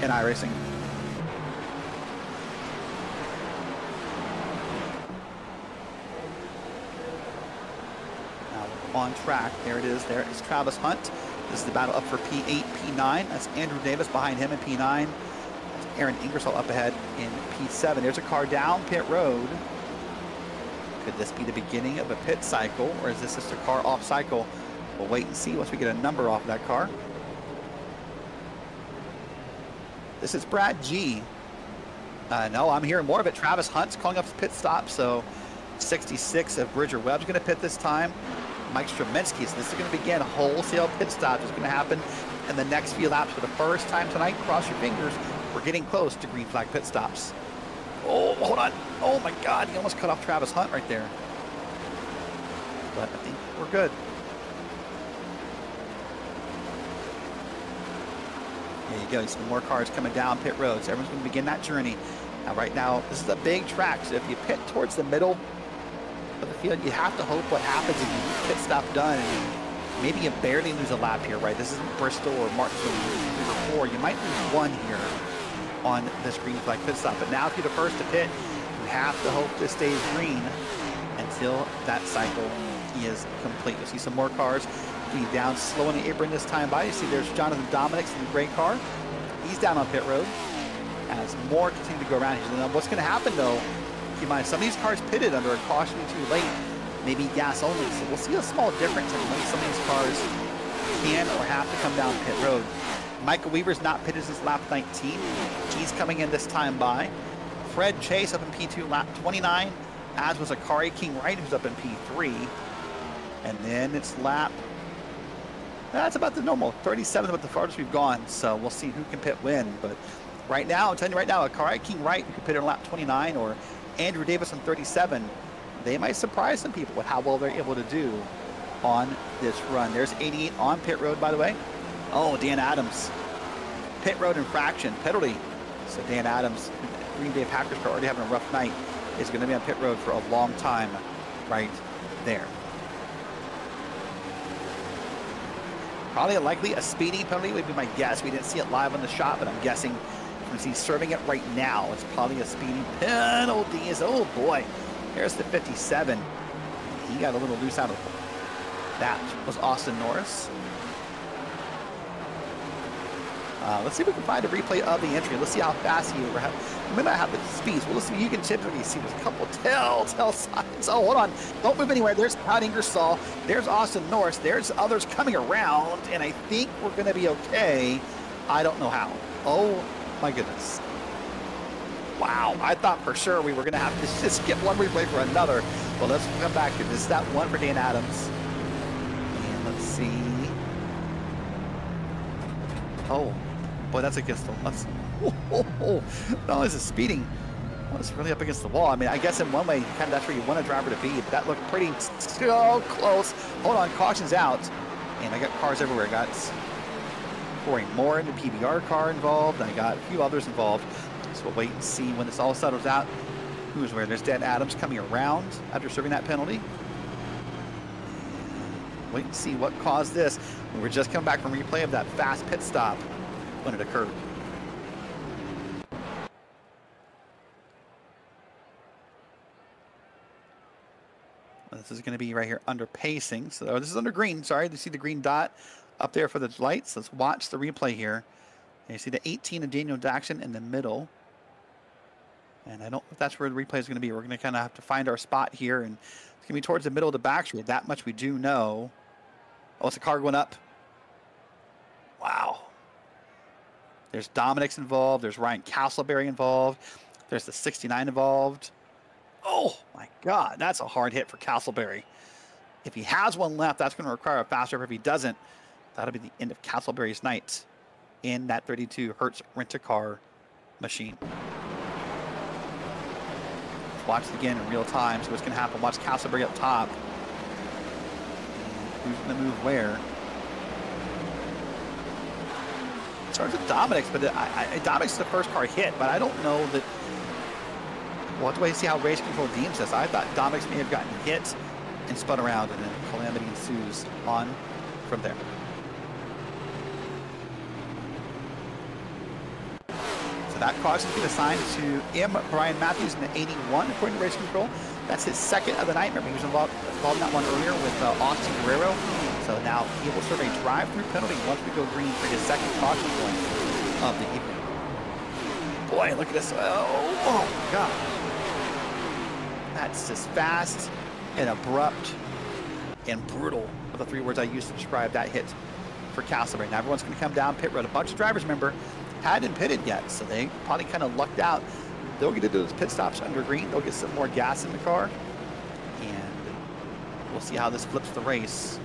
in iRacing. Now on track, there it is. There is Travis Hunt. This is the battle up for P8, P9. That's Andrew Davis behind him in P9. That's Aaron Ingersoll up ahead in P7. There's a car down pit road. Could this be the beginning of a pit cycle, or is this just a car off cycle? We'll wait and see once we get a number off of that car. This is Brad G. No, I'm hearing more of it. Travis Hunt's calling up his pit stop, so 66 of Bridger Webb's going to pit this time. Mike Straminsky, so this is going to begin wholesale pit stops. It's going to happen in the next few laps for the first time tonight. Cross your fingers. We're getting close to green flag pit stops. Oh, hold on. Oh my God, he almost cut off Travis Hunt right there. But I think we're good. There you go, some more cars coming down pit roads. Everyone's going to begin that journey. Now, right now, this is a big track, so if you pit towards the middle of the field, you have to hope what happens if you pit stop done and maybe you barely lose a lap here, right? This isn't Bristol or Martinsville, you lose 3 or 4. You might lose 1 here on this green flag pit stop. But now if you're the first to pit, you have to hope this stays green until that cycle is complete. You'll see some more cars being down slow on the apron this time by. You see there's Jonathan Dominics in the gray car. He's down on pit road as more continue to go around here. So now what's going to happen though, keep in mind, some of these cars pitted under a caution too late, maybe gas only. So we'll see a small difference in when some of these cars can or have to come down pit road. Michael Weaver's not pitted since lap 19. He's coming in this time by. Fred Chase up in P2, lap 29, as was Akari King Wright, who's up in P3. And then it's lap, that's about the normal, 37 is about the farthest we've gone. So we'll see who can pit when. But right now, I'm telling you right now, Akari King Wright, who could pit on lap 29, or Andrew Davis on 37, they might surprise some people with how well they're able to do on this run. There's 88 on pit road, by the way. Oh, Dan Adams, pit road infraction, penalty. So Dan Adams, Green Bay Packers car, already having a rough night, is going to be on pit road for a long time right there. Probably likely a speeding penalty would be my guess. We didn't see it live on the shot, but I'm guessing since he's serving it right now, it's probably a speeding penalty. Oh boy, there's the 57. He got a little loose out of it. That was Austin Norris. Let's see if we can find a replay of the entry. Let's see how fast he may not have the speeds. Well, let's see. You can typically see there's a couple telltale signs. Oh, hold on. Don't move anywhere. There's Todd Ingersoll. There's Austin Norris. There's others coming around, and I think we're going to be okay. I don't know how. Oh, my goodness. Wow. I thought for sure we were going to have to just skip one replay for another. Well, let's come back to this. That one for Dan Adams. And let's see. Oh, boy, that's against the. That's, no, this is speeding. Well, it's really up against the wall. I mean, I guess in one way, kind of that's where you want a driver to be. But that looked pretty so close. Hold on, caution's out. And I got cars everywhere. I got Corey Moore in the PBR car involved. I got a few others involved. So we'll wait and see when this all settles out. Who's where? There's Dan Adams coming around after serving that penalty. Wait and see what caused this. We're just coming back from replay of that fast pit stop when it occurred. This is going to be right here under pacing. So this is under green. Sorry, you see the green dot up there for the lights. Let's watch the replay here. And you see the 18 of Daniel Jackson in the middle. And I don't know if that's where the replay is going to be. We're going to kind of have to find our spot here. And it's going to be towards the middle of the backstreet. That much we do know. Oh, it's a car going up. Wow. There's Dominic's involved. There's Ryan Castleberry involved. There's the 69 involved. Oh my God, that's a hard hit for Castleberry. If he has one left, that's going to require a fast driver. If he doesn't, that'll be the end of Castleberry's night in that 32 Hertz rent-a-car machine. Let's watch it again in real time, see what's going to happen. Watch Castleberry up top. Who's going to move where? It starts with Dominic's, but Dominic's the first car hit, but I don't know that. We'll have to wait and see how race control deems this. I thought Dominic's may have gotten hit and spun around, and then calamity ensues on from there. So that caution has been assigned to M. Brian Matthews in the 81, according to race control. That's his second of the night. Remember, he was involved in that one earlier with Austin Guerrero. So now he will serve a drive-through penalty once we go green for his second caution point of the evening. Boy, look at this. Oh my God. That's just fast and abrupt and brutal are the three words I used to describe that hit for Castleberry. Now everyone's going to come down pit road. A bunch of drivers, remember, hadn't pitted yet, so they probably kind of lucked out. They'll get to do those pit stops under green. They'll get some more gas in the car, and we'll see how this flips the race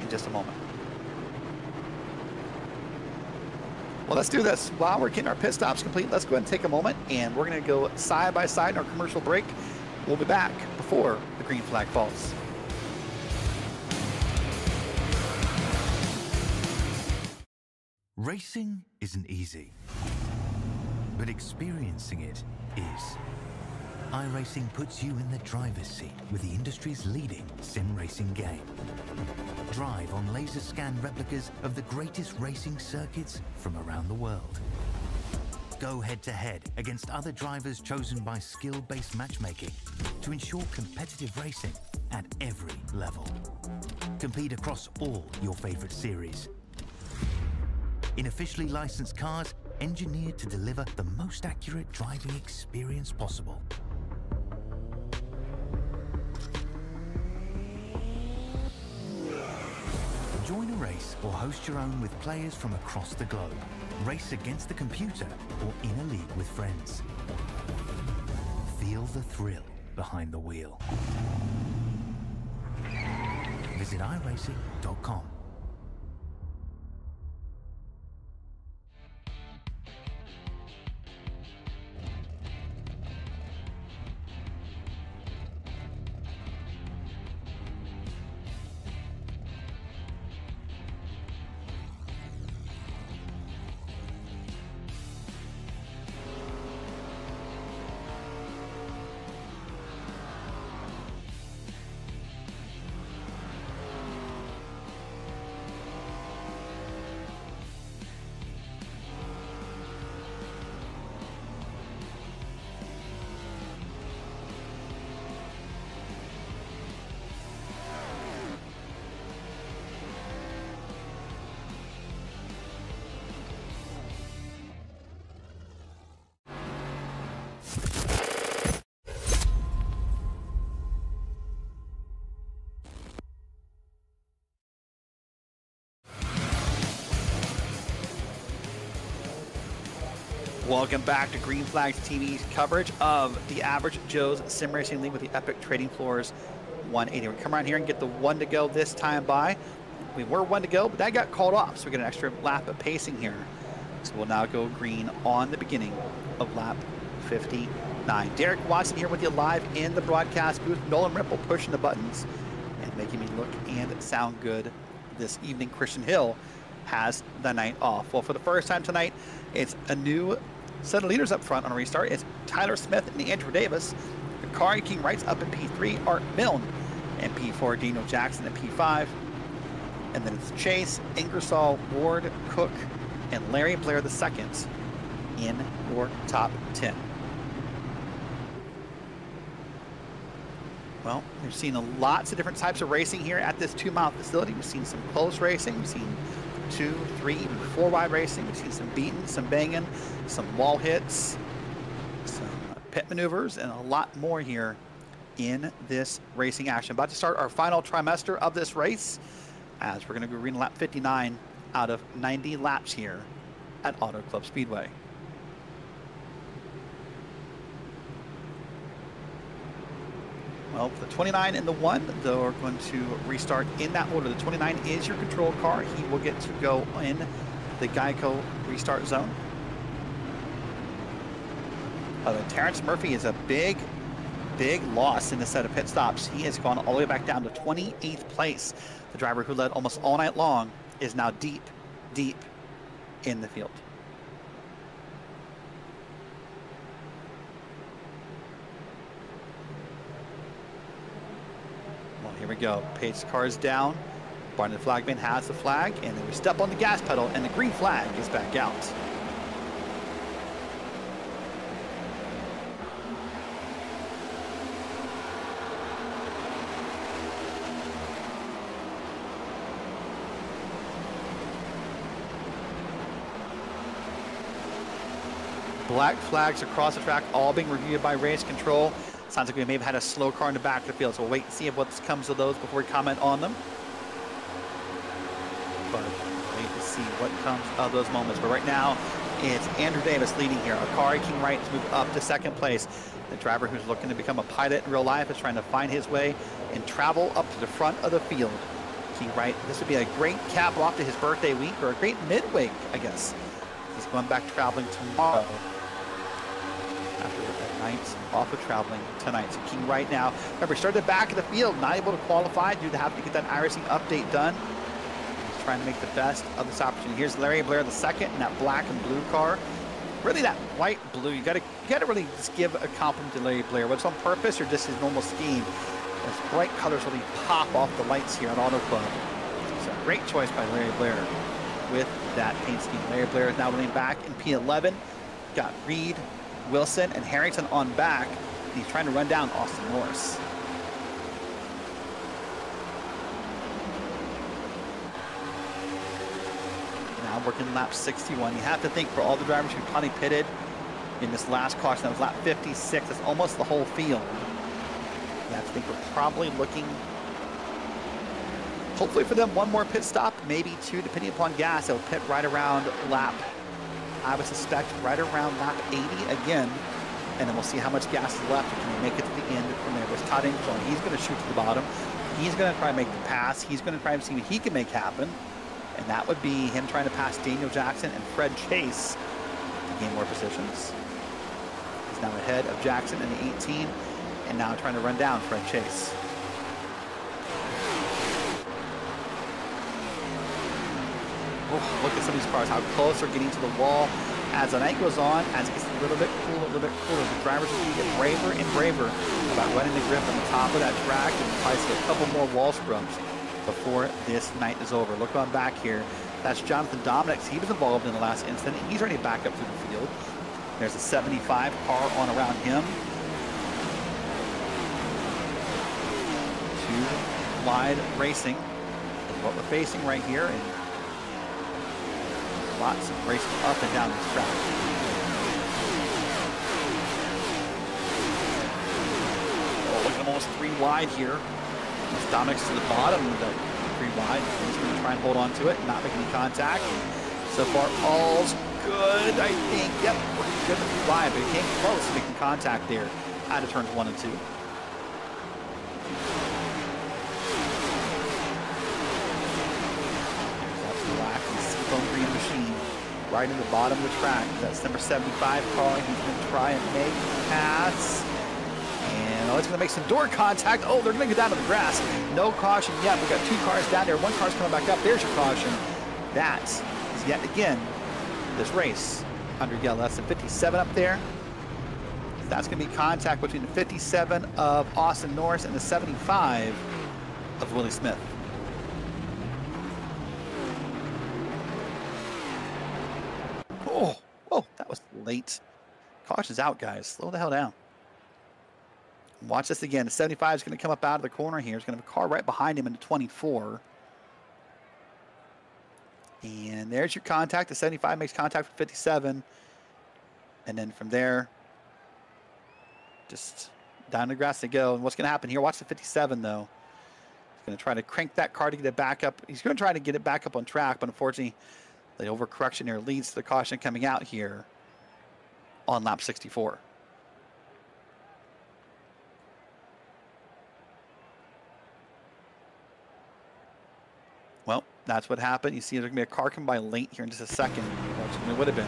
in just a moment. Well, let's do this. While we're getting our pit stops complete, let's go ahead and take a moment, and we're going to go side by side in our commercial break. We'll be back before the green flag falls. Racing isn't easy, but experiencing it is. iRacing puts you in the driver's seat with the industry's leading sim racing game. Drive on laser scan replicas of the greatest racing circuits from around the world. Go head-to-head against other drivers chosen by skill-based matchmaking to ensure competitive racing at every level. Compete across all your favorite series. In officially licensed cars, engineered to deliver the most accurate driving experience possible. Join a race or host your own with players from across the globe. Race against the computer or in a league with friends. Feel the thrill behind the wheel. Visit iRacing.com. Welcome back to Green Flags TV's coverage of the Average Joe's Sim Racing League with the Epiq Trading Floors 180. We come around here and get the one to go this time by. We were one to go, but that got called off, so we get an extra lap of pacing here. So we'll now go green on the beginning of lap 59. Derek Watson here with you live in the broadcast booth. Nolan Ripple pushing the buttons and making me look and sound good this evening. Christian Hill has the night off. Well, for the first time tonight, it's a new set of leaders up front on a restart. It's Tyler Smith and Andrew Davis. Akari King Wright's up at P3, Art Milne and P4, Daniel Jackson at P5. And then it's Chase, Ingersoll, Ward, Cook, and Larry Blair II in your top 10. Well, we've seen lots of different types of racing here at this 2-mile facility. We've seen some close racing. We've seen 2, 3, even 4-wide racing. We've seen some beating, some banging, some wall hits, some pit maneuvers, and a lot more here in this racing action. About to start our final trimester of this race, as we're going to go green lap 59 out of 90 laps here at Auto Club Speedway. Well, the 29 and the 1, they're going to restart in that order. The 29 is your control car. He will get to go in the Geico restart zone. Terrence Murphy is a big loss in the set of pit stops. He has gone all the way back down to 28th place. The driver who led almost all night long is now deep in the field. Well, here we go. Pace cars down. Barney the flagman has the flag, and then we step on the gas pedal, and the green flag is back out. Black flags across the track, all being reviewed by race control. Sounds like we may have had a slow car in the back of the field, so we'll wait and see what comes of those before we comment on them. But wait to see what comes of those moments. But right now, it's Andrew Davis leading here. Akari King Wright has moved up to 2nd place. The driver who's looking to become a pilot in real life is trying to find his way and travel up to the front of the field. King Wright, this would be a great cap off to his birthday week, or a great midweek, I guess. He's going back traveling tomorrow, after a night off of traveling tonight. So King Wright now, remember, started the back of the field, not able to qualify due to having to get that iRacing update done. He's trying to make the best of this opportunity. Here's Larry Blair II in that black and blue car. Really that white blue, you gotta really just give a compliment to Larry Blair. Whether it's on purpose or just his normal scheme, those bright colors really pop off the lights here at Auto Club. It's a great choice by Larry Blair with that paint scheme. Larry Blair is now running back in P11. Got Reed, Wilson, and Harrington on back. He's trying to run down Austin Norris. Now working lap 61. You have to think, for all the drivers who probably pitted in this last caution, that was lap 56. That's almost the whole field. You have to think we're probably looking, hopefully for them, one more pit stop, maybe 2, depending upon gas. They'll pit right around lap, I would suspect, right around lap 80 again, and then we'll see how much gas is left. Can we make it to the end from there? With Todd Ingersoll, he's going to shoot to the bottom. He's going to try and make the pass. He's going to try and see what he can make happen, and that would be him trying to pass Daniel Jackson and Fred Chase to gain more positions. He's now ahead of Jackson in the 18, and now trying to run down Fred Chase. Oh, look at some of these cars, how close they're getting to the wall. As the night goes on, as it gets a little bit cooler, the drivers are going to get braver and braver about running the grip on the top of that track, and probably see a couple more wall scrubs before this night is over. Look on back here. That's Jonathan Dominics. He was involved in the last incident. He's already back up through the field. There's a 75 car on around him. 2 wide racing is what we're facing right here. And lots of racing up and down this track. Oh, look at them, almost 3 wide here. Dominics to the bottom of the 3 wide. He's going to try and hold on to it and not make any contact. So far, all's good, I think. Yep, good to 3 wide, but he came close to making contact there out of turns 1 and 2. right in the bottom of the track. That's number 75 car. He's going to try and make a pass. And oh, it's going to make some door contact. Oh, they're going to go down to the grass. No caution yet. We've got 2 cars down there. 1 car's coming back up. There's your caution. That is yet again this race under yellow. That's the 57 up there. That's going to be contact between the 57 of Austin Norris and the 75 of Willie Smith. Oh, that was late. Caution's out, guys. Slow the hell down. Watch this again. The 75 is going to come up out of the corner here. He's going to have a car right behind him in the 24. And there's your contact. The 75 makes contact with 57. And then from there, just down the grass they go. And what's going to happen here? Watch the 57, though. He's going to try to crank that car to get it back up. He's going to try to get it back up on track, but unfortunately, the overcorrection there leads to the caution coming out here on lap 64. Well, that's what happened. You see there's going to be a car coming by late here in just a second. Which it would have been.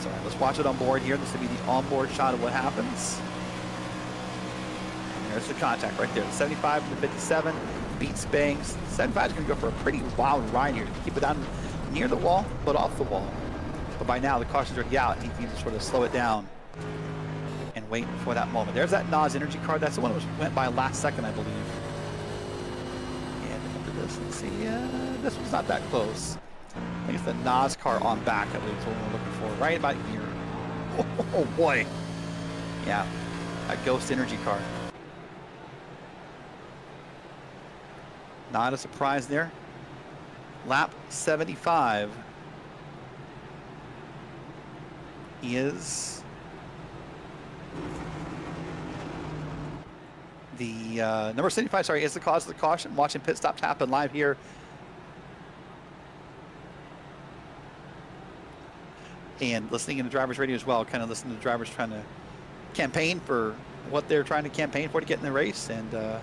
So let's watch it on board here. This will be the onboard shot of what happens. And there's the contact right there. The 75 and the 57 beats bangs. 75 is going to go for a pretty wild ride here to keep it down near the wall, but off the wall. But by now, the caution's already out. He can sort of slow it down and wait for that moment. There's that NOS energy card. That's the one that went by last second, I believe. And look at this. Let's see. This one's not that close. I think it's the NOS car on back, I believe, is what we're looking for. Right about here. Oh boy. Yeah, that Ghost energy car. Not a surprise there. Lap 75 is the number 75, sorry, is the cause of the caution. Watching pit stops happen live here. And listening in the driver's radio as well, kind of listening to the drivers trying to campaign for what they're trying to campaign for to get in the race. And yeah.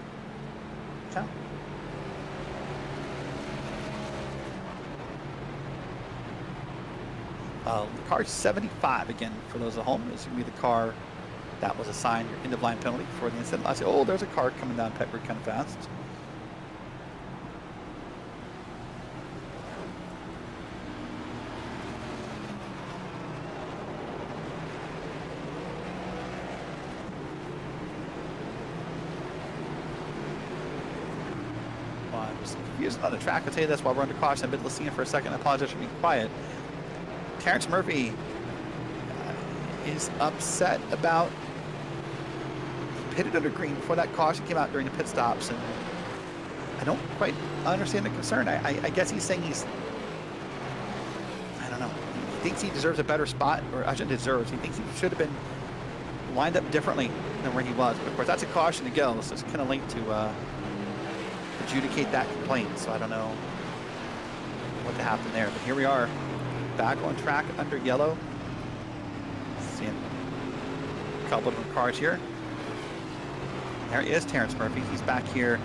The car 75, again, for those at home, is going to be the car that was assigned your end-of-line penalty for the incident. I say, oh, there's a car coming down pit road kind of fast. Well, I was confused on the track. I'll tell you this while we're under caution. I've been listening for a second. I apologize for being quiet. Terrence Murphy is upset about pitted under green before that caution came out during the pit stops, and I don't quite understand the concern. I guess he's saying I don't know, he thinks he deserves a better spot, or I shouldn't deserve, he thinks he should have been lined up differently than where he was. But of course, that's a caution to go, so it's kind of late to adjudicate that complaint, so I don't know what to happen there. But here we are, back on track under yellow. Seeing a couple of different cars here. There is Terrence Murphy. He's back here.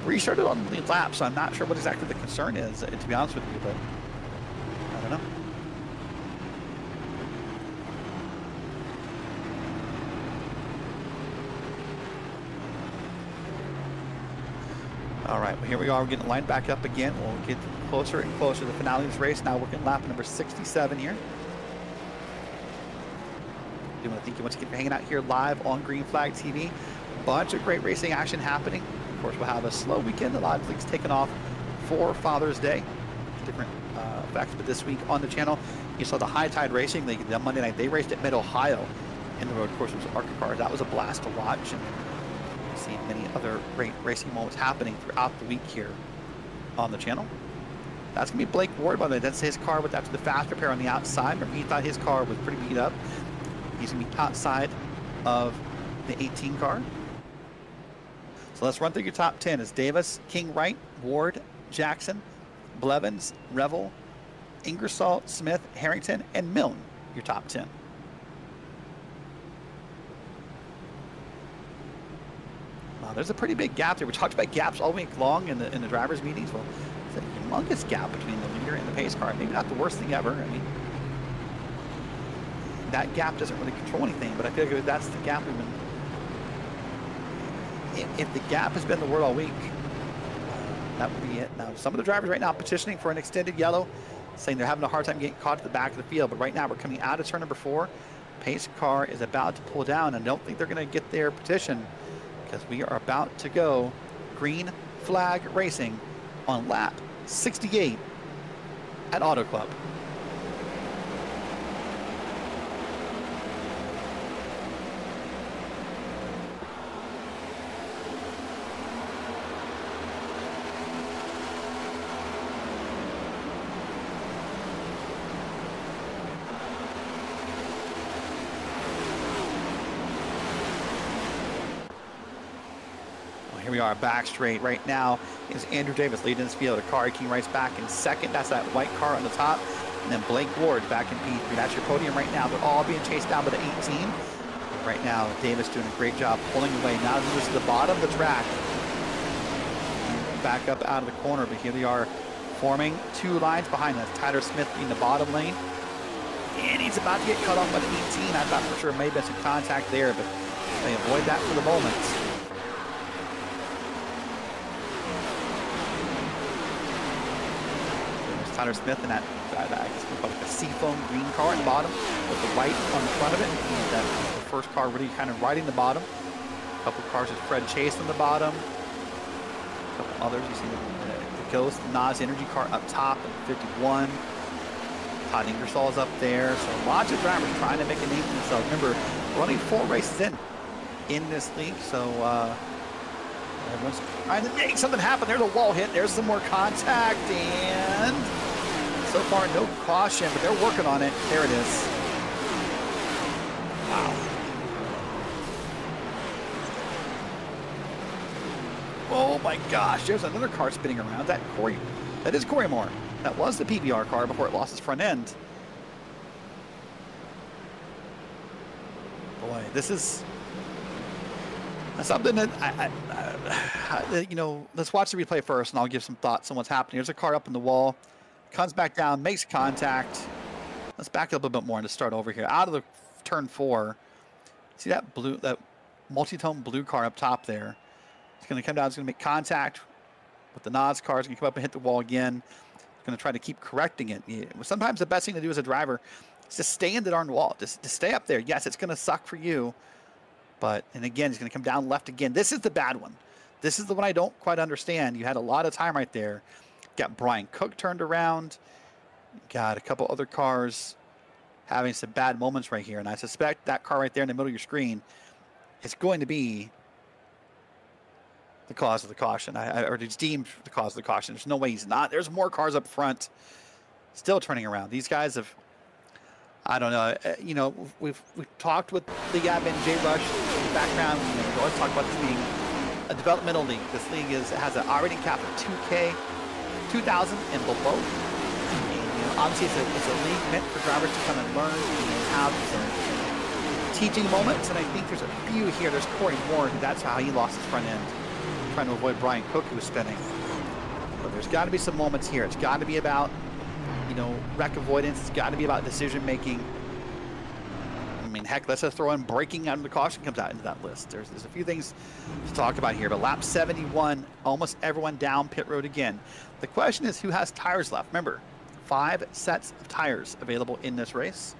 Restarted on the lead lap, so I'm not sure what exactly the concern is, to be honest with you, but I don't know. All right, well, here we are. We're getting lined back up again. We'll get closer and closer to the finale of this race. Now working lap number 67 here. I do want to thank you once again for hanging out here live on Green Flag TV. Bunch of great racing action happening. Of course, we'll have a slow weekend. A lot of leagues taking off for Father's Day. Different facts, but this week on the channel, you saw the High Tide Racing League. The Monday night, they raced at Mid-Ohio in the road course. It was ARCA cars. That was a blast to watch. And you see many other great racing moments happening throughout the week here on the channel. That's going to be Blake Ward, by the way. That's his car with after the fast repair on the outside. Remember, he thought his car was pretty beat up. He's going to be outside of the 18 car. So let's run through your top 10. It's Davis, King Wright, Ward, Jackson, Blevins, Revel, Ingersoll, Smith, Harrington, and Milne, your top 10. Wow, there's a pretty big gap there. We talked about gaps all week long in the drivers' meetings. Well, it's a humongous gap between the leader and the pace car. Maybe not the worst thing ever. I mean, that gap doesn't really control anything, but I feel like that's the gap we've been... If the gap has been the word all week, that would be it. Now, some of the drivers right now petitioning for an extended yellow, saying they're having a hard time getting caught at the back of the field, but right now we're coming out of turn number 4. Pace car is about to pull down, and I don't think they're going to get their petition because we are about to go green flag racing on lap 68 at Auto Club. Here we are back straight. Right now is Andrew Davis leading this field. Akari King Rice back in second. That's that white car on the top. And then Blake Ward back in P3. That's your podium right now. They're all being chased down by the 18. Right now, Davis doing a great job pulling away. Now he moves to the bottom of the track. Back up out of the corner, but here they are forming 2 lines behind us. Tyler Smith in the bottom lane. And he's about to get cut off by the 18. I thought for sure may have been some contact there, but they avoid that for the moment. Tyler Smith in that, I guess we call it a seafoam green car in the bottom with the white on the front of it. And that the first car really kind of riding the bottom. A couple cars with Fred Chase on the bottom. A couple others. You see the Ghost Nas Energy car up top at 51. Todd Ingersoll is up there. So lots of drivers trying to make a name for themselves. Remember, we're only 4 races in this league, so everyone's trying to make something happen. There's a wall hit. There's some more contact, and so far no caution, but they're working on it. There it is. Wow. Oh my gosh, there's another car spinning around. That is Corey Moore. That was the PBR car before it lost its front end. Boy, this is something that you know, let's watch the replay first and I'll give some thoughts on what's happening. There's a car up in the wall, comes back down, makes contact. Let's back up a bit more and just start over here. Out of the turn 4, see that blue, that multi-tone blue car up top there? It's going to come down, it's going to make contact with the Nas car. It's going to come up and hit the wall again. It's going to try to keep correcting it. Sometimes the best thing to do as a driver is to stay in the darn wall. Just stay up there. Yes, it's going to suck for you. But, and again, he's going to come down left again. This is the bad one. This is the one I don't quite understand. You had a lot of time right there. Got Brian Cook turned around. Got a couple other cars having some bad moments right here. And I suspect that car right there in the middle of your screen is going to be the cause of the caution. Or it's deemed the cause of the caution. There's no way he's not. There's more cars up front still turning around. These guys have, I don't know. You know, we've talked with league admin Jay Rush in the background. We always talk about this being a developmental league. This league has an R rating cap of 2K, 2,000 and below. And, you know, obviously it's a league meant for drivers to come and learn and have some teaching moments. And I think there's a few here. There's Corey Moore, who that's how he lost his front end, trying to avoid Brian Cook, who was spinning. But there's got to be some moments here. It's got to be about, you know, wreck avoidance. It's got to be about decision making. I mean, heck, let's just throw in braking out of the caution comes out into that list. There's a few things to talk about here, but lap 71, almost everyone down pit road again. The question is, who has tires left? Remember, 5 sets of tires available in this race.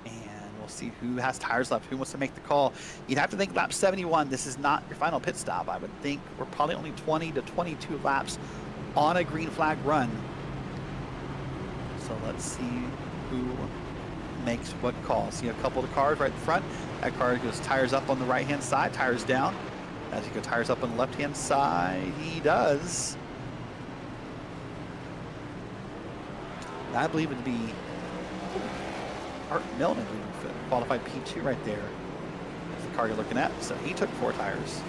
And we'll see who has tires left, who wants to make the call. You'd have to think lap 71, this is not your final pit stop. I would think we're probably only 20 to 22 laps on a green flag run. So let's see who makes what call. See a couple of the cars right in front. That car goes tires up on the right-hand side, tires down. As he goes tires up on the left-hand side, he does. And I believe it to be Art Milne, qualified P2 right there. That's the car you're looking at. So he took 4 tires.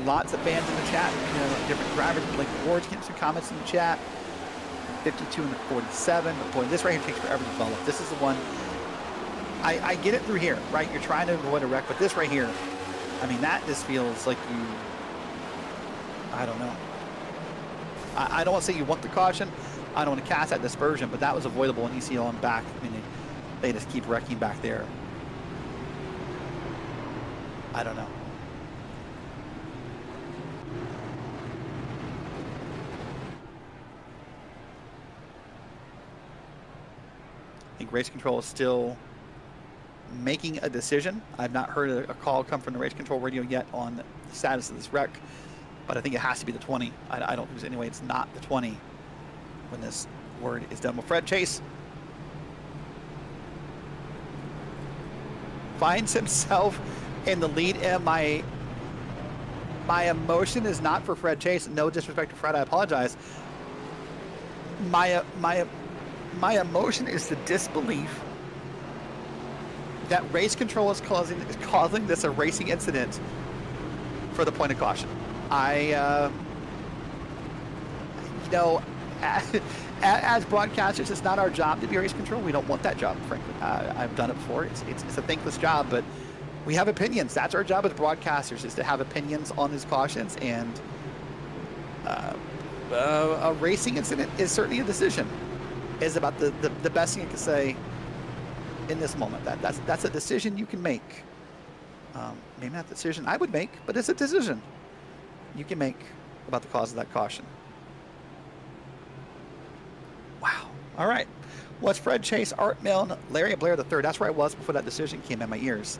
Lots of fans in the chat, you know, different drivers. Like Ward's getting some comments in the chat. 52 and the 47. But boy, this right here takes forever to develop. This is the one. I get it through here, right? You're trying to avoid a wreck, but this right here, I mean, that just feels like you. I don't know. I don't want to say you want the caution. I don't want to cast that dispersion, but that was avoidable in ECL and back. I mean, they just keep wrecking back there. I don't know. I think race control is still making a decision. I've not heard a call come from the race control radio yet on the status of this wreck, but I think it has to be the 20. I don't think there's any way it's not the 20 when this word is done. Well, Fred Chase finds himself in the lead, and my emotion is not for Fred Chase. No disrespect to Fred, I apologize. My emotion is the disbelief that race control is causing this a racing incident for the point of caution. You know, as broadcasters, it's not our job to be race control. We don't want that job, frankly. I've done it before. It's a thankless job, but we have opinions. That's our job as broadcasters, is to have opinions on these cautions, and a racing incident is certainly a decision. Is about the best thing I can say in this moment. That's a decision you can make. Maybe not the decision I would make, but it's a decision you can make about the cause of that caution. Wow. All right. What's Fred Chase, Art Milne, Larry Blair III? That's where I was before that decision came in my ears.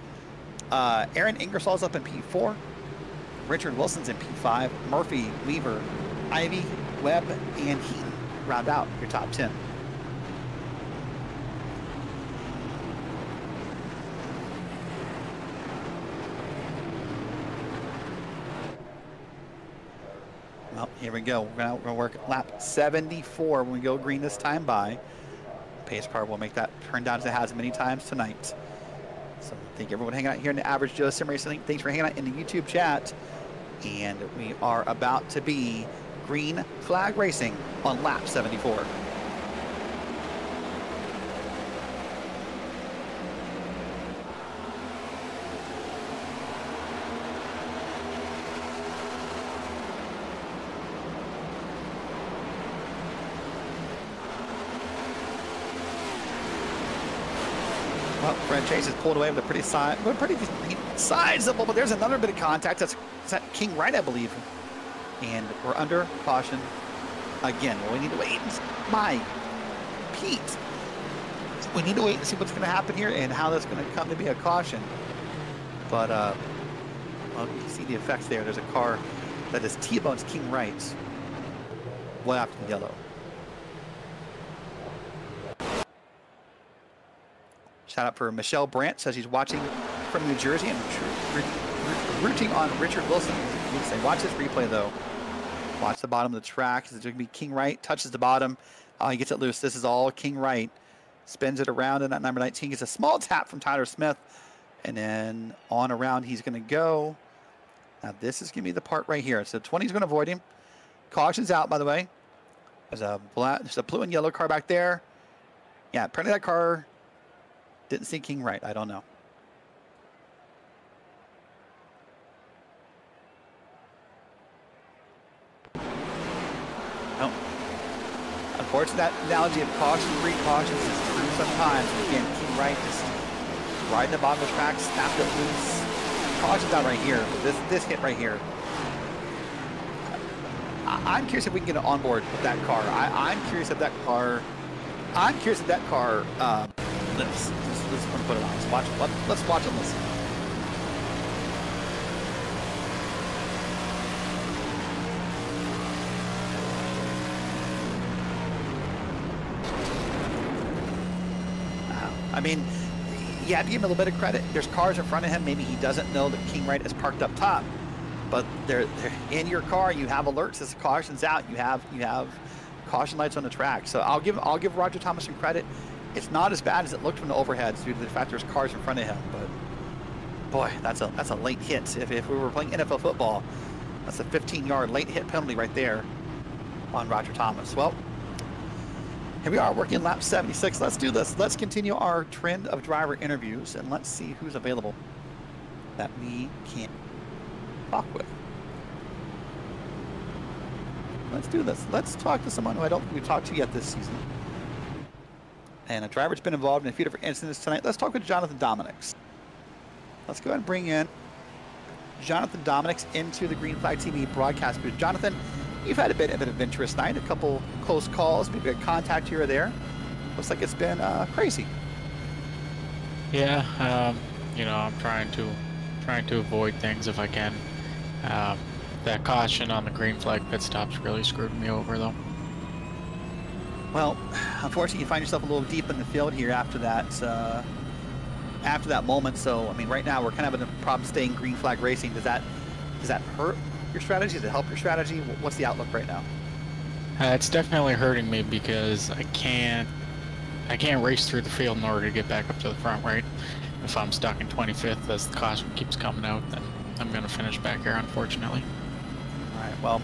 Aaron Ingersoll's up in P4. Richard Wilson's in P5. Murphy, Weaver, Ivy, Webb, and Heaton round out your top 10. Well, here we go. We're going to work lap 74 when we go green this time by. Pace car will make that turn down as it has many times tonight. So thank everyone hanging out here in the Average Joe Sim Racing. Thanks for hanging out in the YouTube chat. And we are about to be green flag racing on lap 74. Well, Fred Chase has pulled away with a pretty sizable, but there's another bit of contact. That's King Wright, I believe. And we're under caution again. Well, we need to wait. My Pete. We need to wait and see what's going to happen here and how that's going to come to be a caution. But, well, you can see the effects there. There's a car that is T-bones King Wright way after the yellow. Shout out for Michelle Brandt, says she's watching from New Jersey and rooting on Richard Wilson. You say, watch this replay though. Watch the bottom of the track. It's going to be King Wright, touches the bottom. He gets it loose. This is all King Wright. Spins it around, and that number 19 gets a small tap from Tyler Smith. And then on around he's going to go. Now this is going to be the part right here. So 20 is going to avoid him. Caution's out, by the way. There's a blue and yellow car back there. Yeah, apparently that car didn't see King Wright. I don't know. No. Unfortunate analogy of caution, free cautions is true sometimes. Again, King Wright just riding the bottom of the track, snapped it loose. Caution's out right here. This hit right here. I'm curious if we can get it on board with that car. I'm curious if that car. Lifts. Let's put it on. Let's watch and listen. I mean, you have to give him a little bit of credit. There's cars in front of him. Maybe he doesn't know that King Wright is parked up top, but they're in your car. You have alerts as the caution's out. You have caution lights on the track. So I'll give Roger Thomas some credit. It's not as bad as it looked from the overheads due to the fact there's cars in front of him. But boy, that's a late hit. If we were playing NFL football, that's a 15-yard late hit penalty right there on Roger Thomas. Well, here we are working lap 76. Let's do this. Let's continue our trend of driver interviews, and let's see who's available that we can talk with. Let's do this. Let's talk to someone who I don't think we've talked to yet this season. And a driver's been involved in a few different incidents tonight. Let's talk with Jonathan Dominics. Let's go ahead and bring in Jonathan Dominics into the Green Flag TV broadcast booth. Jonathan, you've had a bit of an adventurous night, a couple close calls, maybe a contact here or there. Looks like it's been crazy. Yeah, you know, I'm trying to avoid things if I can. That caution on the green flag pit stops really screwed me over, though. Well, unfortunately, you find yourself a little deep in the field here after that moment. So, I mean, right now we're kind of having a problem staying green flag racing. Does that hurt your strategy? Does it help your strategy? What's the outlook right now? It's definitely hurting me because I can't race through the field in order to get back up to the front, right? If I'm stuck in 25th as the caution keeps coming out, then I'm going to finish back here, unfortunately. All right, well,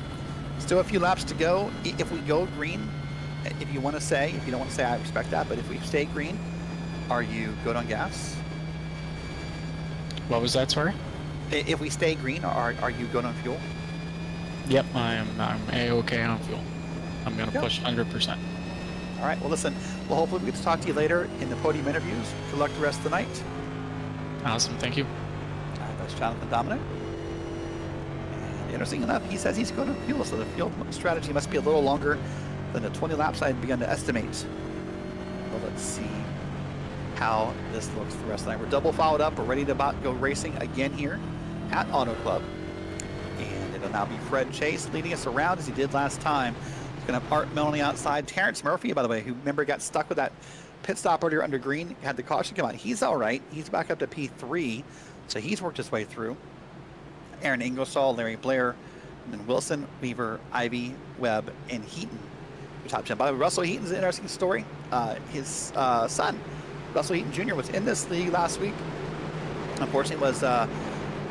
still a few laps to go. If we go green, if you want to say, if you don't want to say, I respect that, but if we stay green, are you good on gas? What was that, sorry? If we stay green, are you good on fuel? Yep, I'm A-okay on fuel. I'm going to push 100%. All right, well, listen, well, hopefully we get to talk to you later in the podium interviews. Good luck the rest of the night. Awesome, thank you. That's Jonathan Dominic. And interesting enough, he says he's going to fuel, so the field strategy must be a little longer than the 20 laps I had begun to estimate. Well, let's see how this looks for the rest of the night. We're double fouled up. We're ready to about go racing again here at Auto Club. And it'll now be Fred Chase leading us around as he did last time. He's going to have Art Mill on the outside. Terrence Murphy, by the way, who remember got stuck with that pit stop earlier under green, had the caution come out. He's all right. He's back up to P3, so he's worked his way through. Aaron Ingersoll, Larry Blair, and then Wilson, Weaver, Ivy, Webb, and Heaton. Top 10. By the way, Russell Heaton's an interesting story. His son, Russell Heaton Jr., was in this league last week. Unfortunately, was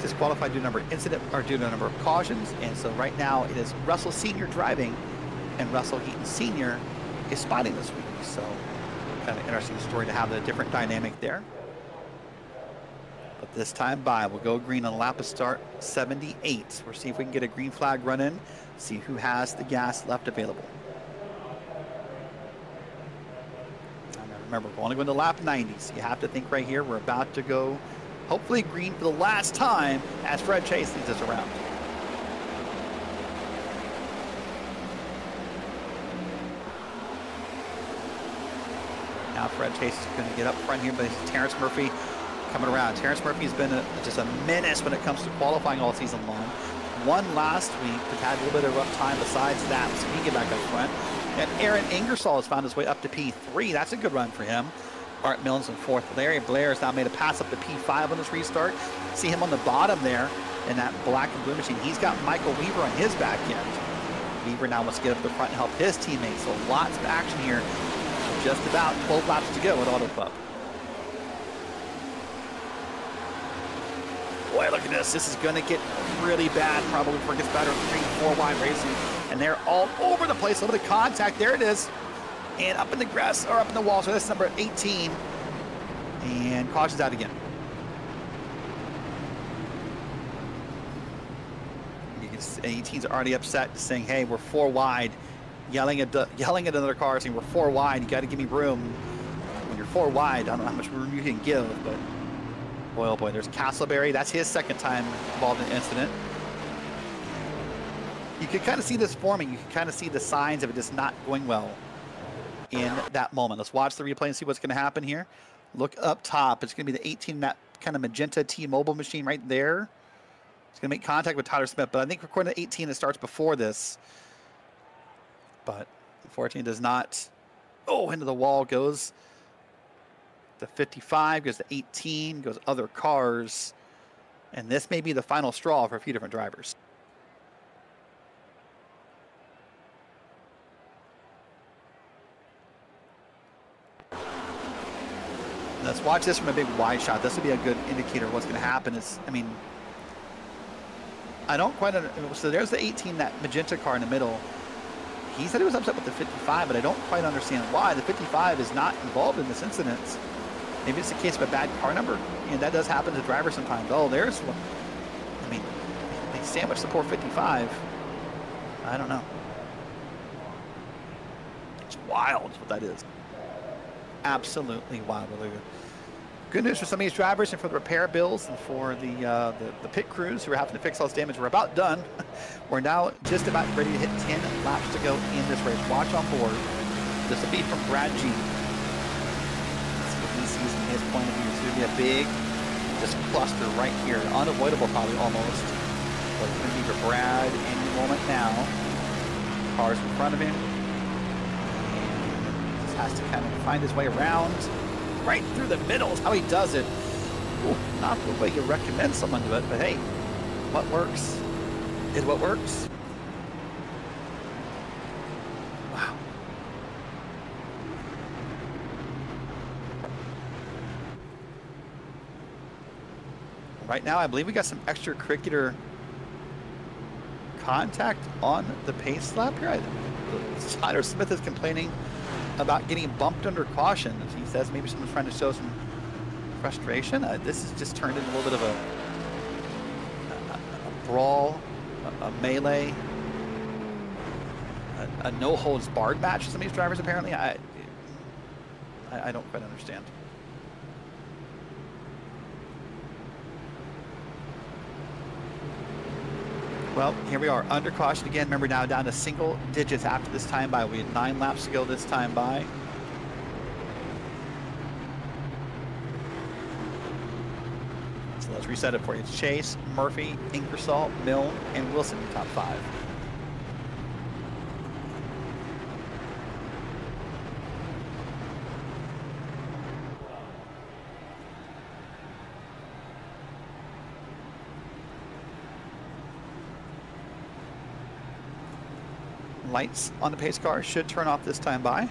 disqualified due to a number of due to a number of cautions, and so right now it is Russell Sr. driving, and Russell Heaton Sr. is spotting this week. So, kind of interesting story to have the different dynamic there. But this time by, we'll go green on lap of start 78. We'll see if we can get a green flag run in, see who has the gas left available. Remember, we're only going to lap 90, so you have to think right here, we're about to go, hopefully green for the last time as Fred Chase leads us around. Now Fred Chase is going to get up front here, but it's Terrence Murphy coming around. Terrence Murphy's been just a menace when it comes to qualifying all season long. Won last week, but had a little bit of a rough time besides that, so he can get back up front. And Aaron Ingersoll has found his way up to P3. That's a good run for him. Art Mills in fourth. Larry Blair has now made a pass up to P5 on this restart. See him on the bottom there in that black and blue machine. He's got Michael Weaver on his back end. Weaver now wants to get up the front and help his teammates. So lots of action here. Just about 12 laps to go at Auto Club. Boy, look at this. This is going to get really bad probably before it gets better. 3-4 wide racing. And they're all over the place. A little bit of contact. There it is. And up in the grass, or up in the wall. So that's number 18. And caution's out again. You can see 18's already upset, saying, hey, we're 4 wide. Yelling at another car, saying, we're 4 wide. You got to give me room. When you're 4 wide, I don't know how much room you can give, but boy, oh boy, there's Castleberry. That's his second time involved in the incident. You can kind of see this forming. You can kind of see the signs of it just not going well in that moment. Let's watch the replay and see what's going to happen here. Look up top. It's going to be the 18, that kind of magenta T-Mobile machine right there. It's going to make contact with Tyler Smith, but I think according to 18, it starts before this. But unfortunately, it does not. Oh, into the wall goes the 55, goes the 18, goes other cars. And this may be the final straw for a few different drivers. Let's watch this from a big wide shot. This would be a good indicator of what's going to happen. I mean, I don't quite understand. So there's the 18, that magenta car in the middle. He said he was upset with the 55, but I don't quite understand why. The 55 is not involved in this incident. Maybe it's a case of a bad car number, and that does happen to drivers sometimes. Oh, there's one. I mean, they sandwiched the poor 55. I don't know. wild is what that is. Absolutely wild. Good news for some of these drivers and for the repair bills and for the pit crews who are having to fix all this damage. We're about done. We're now just about ready to hit 10 laps to go in this race. Watch on board. This will be from Brad G. That's what he sees from his point of view. It's going to be a big just cluster right here. Unavoidable probably almost. But it's going to be for Brad any moment now. Cars in front of him. And just has to kind of find his way around. Right through the middle is how he does it. Ooh, not the way you recommend someone do it, but hey, what works is what works. Wow. Right now, I believe we got some extracurricular contact on the pace lap here. Tyler Smith is complaining about getting bumped under caution. He says maybe someone's trying to show some frustration. This has just turned into a little bit of a brawl, a melee, a no-holds-barred match for some of these drivers, apparently. I don't quite understand. Well, here we are, under caution again. Remember, now down to single digits after this time by. We had 9 laps to go this time by. So let's reset it for you. It's Chase, Murphy, Ingersoll, Milne, and Wilson in the top 5. Lights on the pace car should turn off this time by.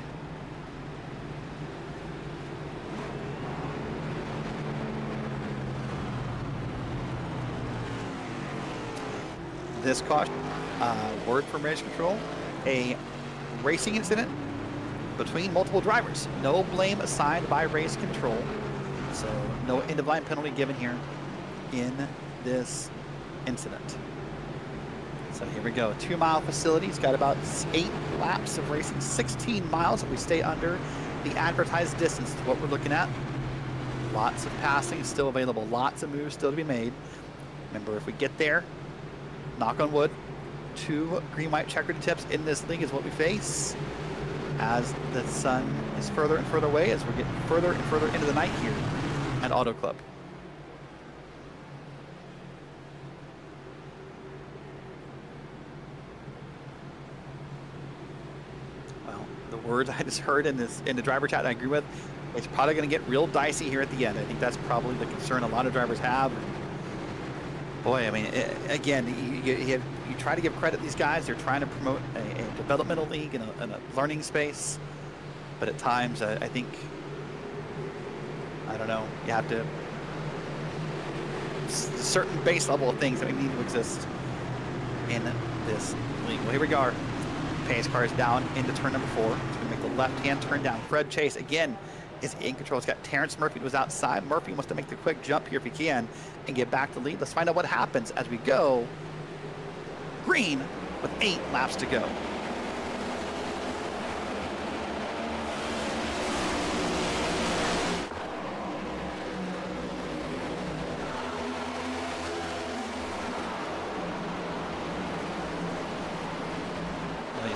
This caution, word from race control, a racing incident between multiple drivers. No blame assigned by race control. So no end of line penalty given here in this incident. So here we go, 2-mile facility. It's got about 8 laps of racing, 16 miles if we stay under the advertised distance is what we're looking at. Lots of passing still available, lots of moves still to be made. Remember, if we get there, knock on wood, 2 green-white checkered tips in this league is what we face as the sun is further and further away, as we're getting further and further into the night here at Auto Club. Words I just heard in the driver chat that I agree with, it's probably going to get real dicey here at the end. I think that's probably the concern a lot of drivers have. Boy, I mean, again, you try to give credit to these guys. They're trying to promote a developmental league and a learning space, but at times I think, I don't know, you have to, certain base level of things that we need to exist in this league. Well, here we go. Pace car is down into turn number 4. It's going to make the left-hand turn down. Fred Chase, again, is in control. It's got Terrence Murphy who was outside. Murphy wants to make the quick jump here if he can and get back to lead. Let's find out what happens as we go green with 8 laps to go.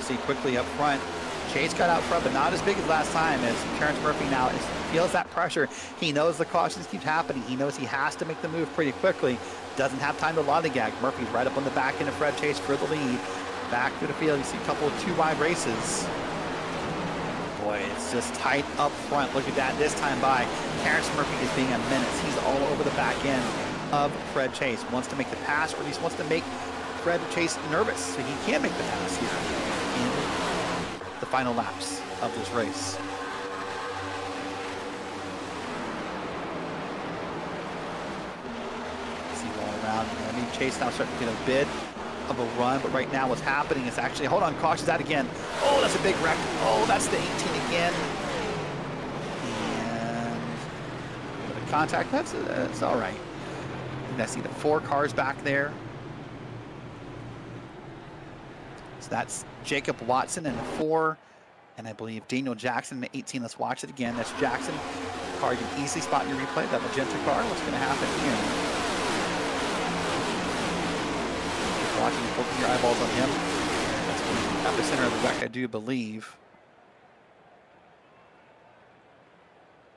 See quickly up front. Chase got out front, but not as big as last time, as Terrence Murphy now feels that pressure. He knows the cautions keep happening. He knows he has to make the move pretty quickly. Doesn't have time to lollygag. Murphy's right up on the back end of Fred Chase for the lead. Back through the field, you see a couple of 2-wide races. Boy, it's just tight up front. Look at that this time by. Terrence Murphy is being a menace. He's all over the back end of Fred Chase. Wants to make the pass, or at least wants to make Fred Chase nervous so he can make the pass here in the final laps of this race. See going around. I mean, Chase now starting to get a bit of a run, but right now what's happening is actually, hold on, caution's that again. Oh, that's a big wreck. Oh, that's the 18 again. And the contact, that's all right. And I see the 4 cars back there. So that's Jacob Watson in the 4, And I believe Daniel Jackson in 18. Let's watch it again. That's Jackson. Car you can easily spot in your replay. That magenta car. What's going to happen here? Keep watching, focusing your eyeballs on him. That's the epicenter of the wreck, I do believe.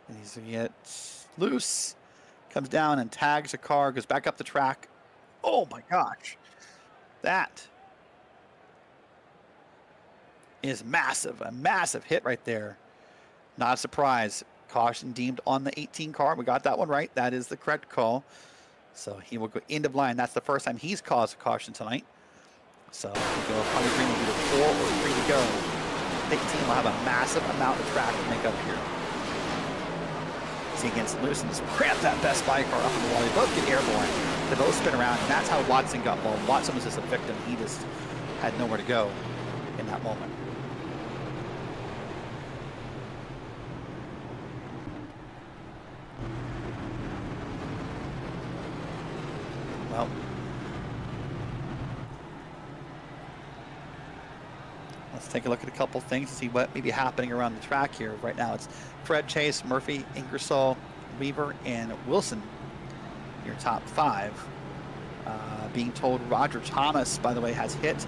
And he's going to get loose. Comes down and tags a car. Goes back up the track. Oh my gosh. That is massive. A massive hit right there. Not a surprise. Caution deemed on the 18 car. We got that one right. That is the correct call. So he will go end of line. That's the first time he's caused a caution tonight. So we go probably green will either 4 or 3 to go. 18 will have a massive amount of track to make up here. See against Lewis and just cramp that Best Buy car up in the wall. They both get airborne. They both spin around, and that's how Watson got involved. Watson was just a victim. He just had nowhere to go in that moment. Well, let's take a look at a couple things to see what may be happening around the track here. Right now it's Fred, Chase, Murphy, Ingersoll, Weaver, and Wilson, your top 5. Being told Roger Thomas, by the way, has hit,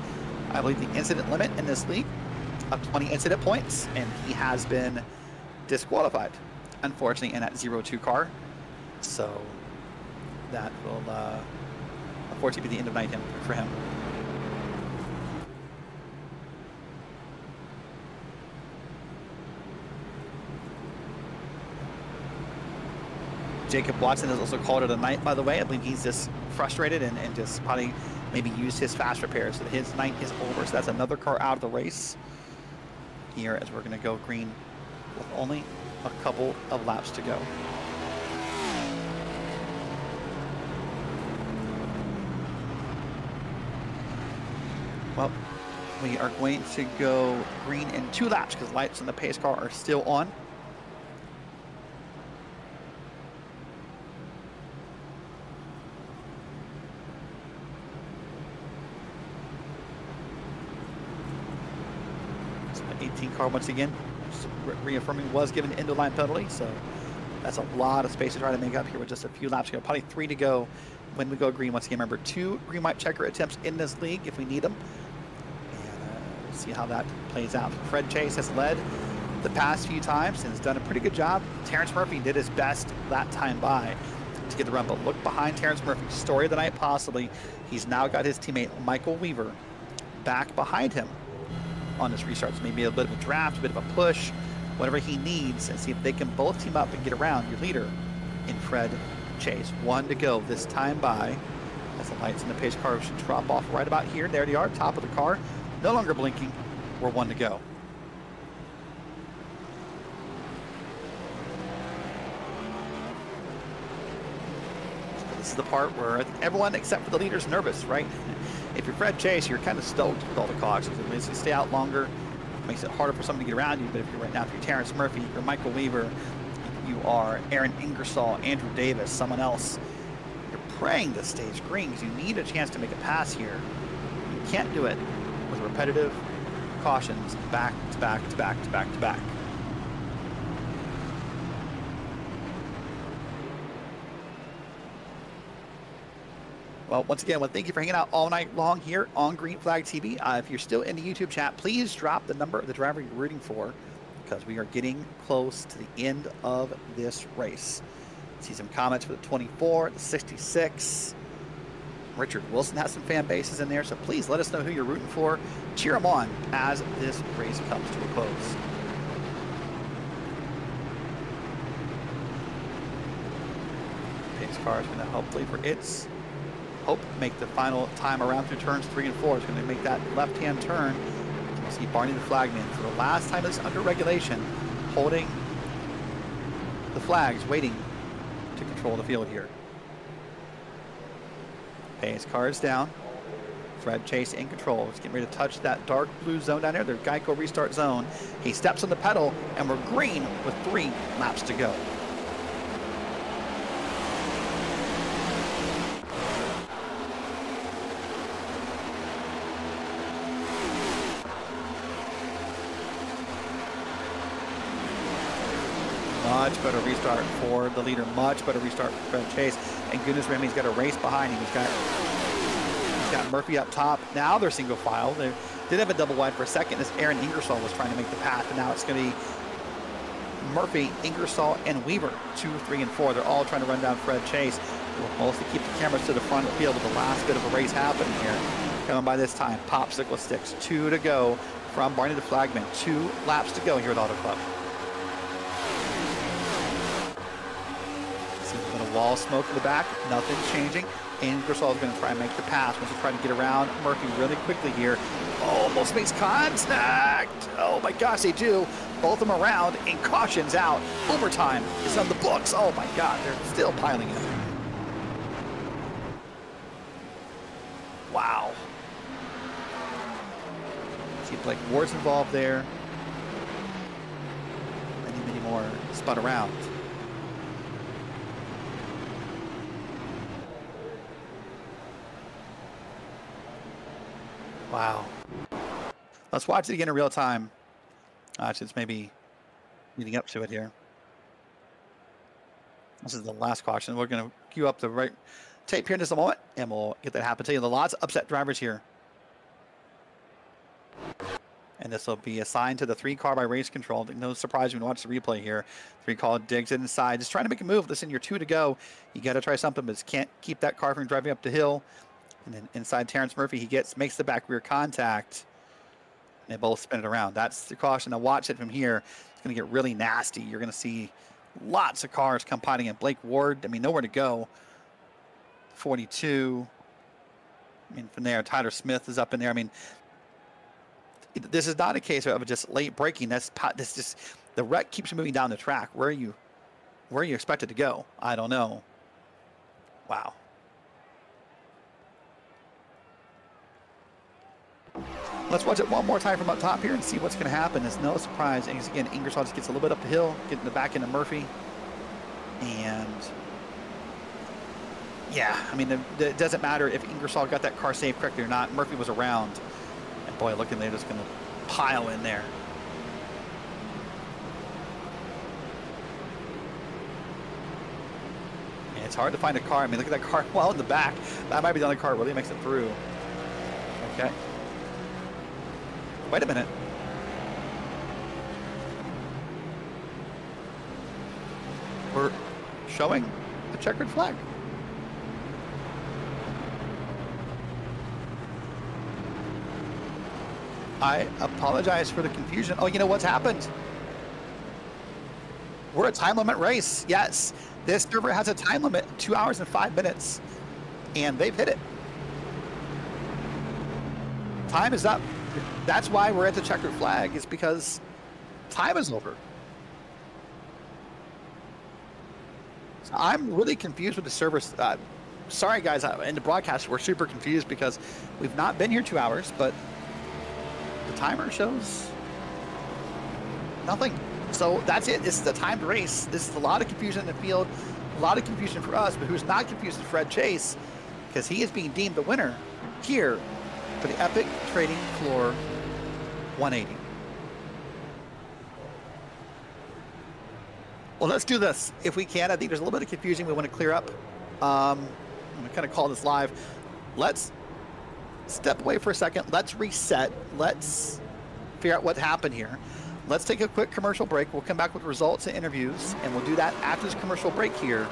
I believe, the incident limit in this league of 20 incident points, and he has been disqualified, unfortunately, in that 0-2 car. So that will unfortunately be the end of night for him. Jacob Watson has also called it a night, by the way. I believe he's just frustrated and just probably maybe used his fast repair. So his night is over. So that's another car out of the race here as we're going to go green with only a couple of laps to go. Well, we are going to go green in 2 laps because lights on the pace car are still on. So the 18 car once again, reaffirming, was given an end-of-line penalty, so that's a lot of space to try to make up here with just a few laps to go. Probably 3 to go when we go green once again. Remember, 2 green white checker attempts in this league if we need them. See how that plays out. Fred Chase has led the past few times and has done a pretty good job. Terrence Murphy did his best that time by to get the run, but look behind Terrence Murphy. Story of the night, possibly. He's now got his teammate Michael Weaver back behind him on this restart. So maybe a bit of a draft, a bit of a push, whatever he needs, and see if they can both team up and get around your leader in Fred Chase. 1 to go this time by as the lights in the pace car should drop off right about here. There they are, top of the car. No longer blinking. We're 1 to go. So this is the part where I think everyone except for the leader is nervous, right? If you're Fred Chase, you're kind of stoked with all the cautions. It makes you stay out longer, makes it harder for someone to get around you. But if you're right now, if you're Terrence Murphy, you're Michael Weaver, you are Aaron Ingersoll, Andrew Davis, someone else, you're praying this stays green because you need a chance to make a pass here. You can't do it with repetitive cautions back to back to back to back to back. Well, once again, thank you for hanging out all night long here on Green Flag TV. If you're still in the YouTube chat, please drop the number of the driver you're rooting for because we are getting close to the end of this race. See some comments for the 24, the 66. Richard Wilson has some fan bases in there, so please let us know who you're rooting for. Cheer them on as this race comes to a close. Pace car is going to hopefully for its hope make the final time around through turns 3 and 4. It's going to make that left-hand turn. You see Barney the flagman for the last time it's under regulation, holding the flags, waiting to control the field here. Pace car is down. Fred Chase in control. He's getting ready to touch that dark blue zone down there, the Geico restart zone. He steps on the pedal, and we're green with 3 laps to go. much better restart for the leader. Much better restart for Fred Chase. And goodness, Remy's got a race behind him. He's got Murphy up top. Now they're single file. They did have a double wide for a second as Aaron Ingersoll was trying to make the pass, and now it's going to be Murphy, Ingersoll, and Weaver, 2, 3, and 4. They're all trying to run down Fred Chase. We'll mostly keep the cameras to the front of the field with the last bit of a race happening here. Coming by this time, Popsicle Sticks, 2 to go from Barney the Flagman. 2 laps to go here at Auto Club. See a little wall of smoke in the back, nothing's changing. Ingersoll is going to try and make the pass. Wants to try to get around Murphy really quickly here. Almost makes contact. Oh my gosh, they do. Both of them around, and caution's out. Overtime is on the books. Oh my God, they're still piling in. Wow. See Blake Ward's involved there. Many more spun around. Wow. Let's watch it again in real time. Since maybe leading up to it here. This is the last caution. We're going to queue up the right tape here in just a moment, and we'll get that happen to you. The lots of upset drivers here. And this will be assigned to the 3 car by race control. No surprise when you watch the replay here. 3 car digs it inside, just trying to make a move. Listen, you're 2 to go. You got to try something, but can't keep that car from driving up the hill. And then inside Terrence Murphy, he makes the back rear contact. And they both spin it around. That's the caution. Now watch it from here. It's going to get really nasty. You're going to see lots of cars come piling in. Blake Ward, I mean, nowhere to go. 42. I mean, from there, Tyler Smith is up in there. I mean, this is not a case of just late braking. This just the wreck keeps you moving down the track. Where are you expected to go? I don't know. Wow. Let's watch it one more time from up top here and see what's going to happen. It's no surprise. And again, Ingersoll just gets a little bit up the hill, getting the back end of Murphy. And yeah, I mean, it doesn't matter if Ingersoll got that car safe correctly or not. Murphy was around. And boy, looking, they're just going to pile in there. And it's hard to find a car. I mean, look at that car well in the back. That might be the only car that really makes it through. Okay. Wait a minute. We're showing the checkered flag. I apologize for the confusion. Oh, you know what's happened? We're a time limit race. Yes, this server has a time limit, 2 hours and 5 minutes, and they've hit it. Time is up. That's why we're at the checkered flag, is because time is over. So I'm really confused with the server. Sorry, guys, in the broadcast, we're super confused because we've not been here 2 hours, but the timer shows nothing. So that's it. This is the timed race. This is a lot of confusion in the field, a lot of confusion for us, but who's not confused is Fred Chase, because he is being deemed the winner here for the Epiq Trading Floor 180. Well, let's do this if we can. I think there's a little bit of confusion we want to clear up. I'm going to kind of call this live. Let's step away for a second. Let's reset. Let's figure out what happened here. Let's take a quick commercial break. We'll come back with results and interviews, and we'll do that after this commercial break here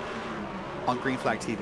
on Green Flag TV.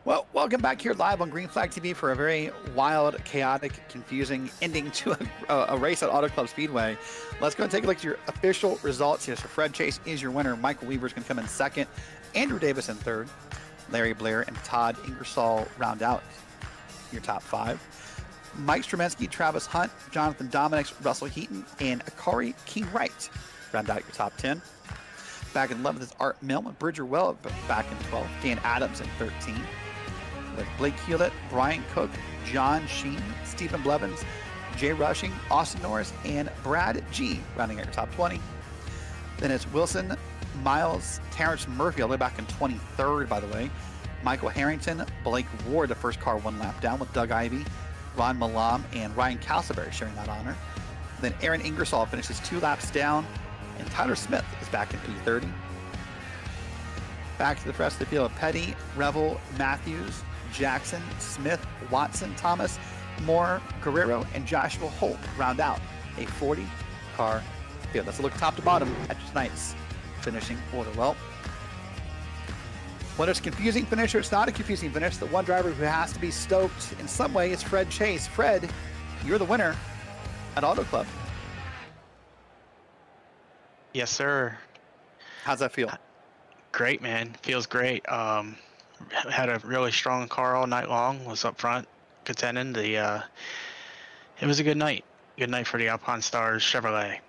Well, welcome back here live on Green Flag TV for a very wild, chaotic, confusing ending to a race at Auto Club Speedway. Let's go and take a look at your official results here. So Fred Chase is your winner. Michael Weaver is going to come in second. Andrew Davis in third. Larry Blair and Todd Ingersoll round out your top 5. Mike Stremensky, Travis Hunt, Jonathan Dominics, Russell Heaton, and Akari King-Wright round out your top 10. Back in 11th is Art Milne, Bridger Well back in 12th, Dan Adams in 13. With Blake Hewlett, Brian Cook, John Sheen, Stephen Blevins, Jay Rushing, Austin Norris, and Brad G rounding out your top 20. Then it's Wilson, Miles, Terrence Murphy, all the way back in 23rd, by the way. Michael Harrington, Blake Ward, the first car 1 lap down with Doug Ivey, Ron Malam, and Ryan Castleberry sharing that honor. Then Aaron Ingersoll finishes 2 laps down, and Tyler Smith is back in P30. Back to the rest of the field: Petty, Revel, Matthews, Jackson, Smith, Watson, Thomas, Moore, Guerrero, and Joshua Holt round out a 40-car field. Let's look top to bottom at tonight's finishing order. Well, when it's a confusing finish or it's not a confusing finish, the one driver who has to be stoked in some way is Fred Chase. Fred, you're the winner at Auto Club. Yes, sir. How's that feel? Great, man. Feels great. Had a really strong car all night long. Was up front contending. It was a good night. Good night for the Alpine Stars Chevrolet.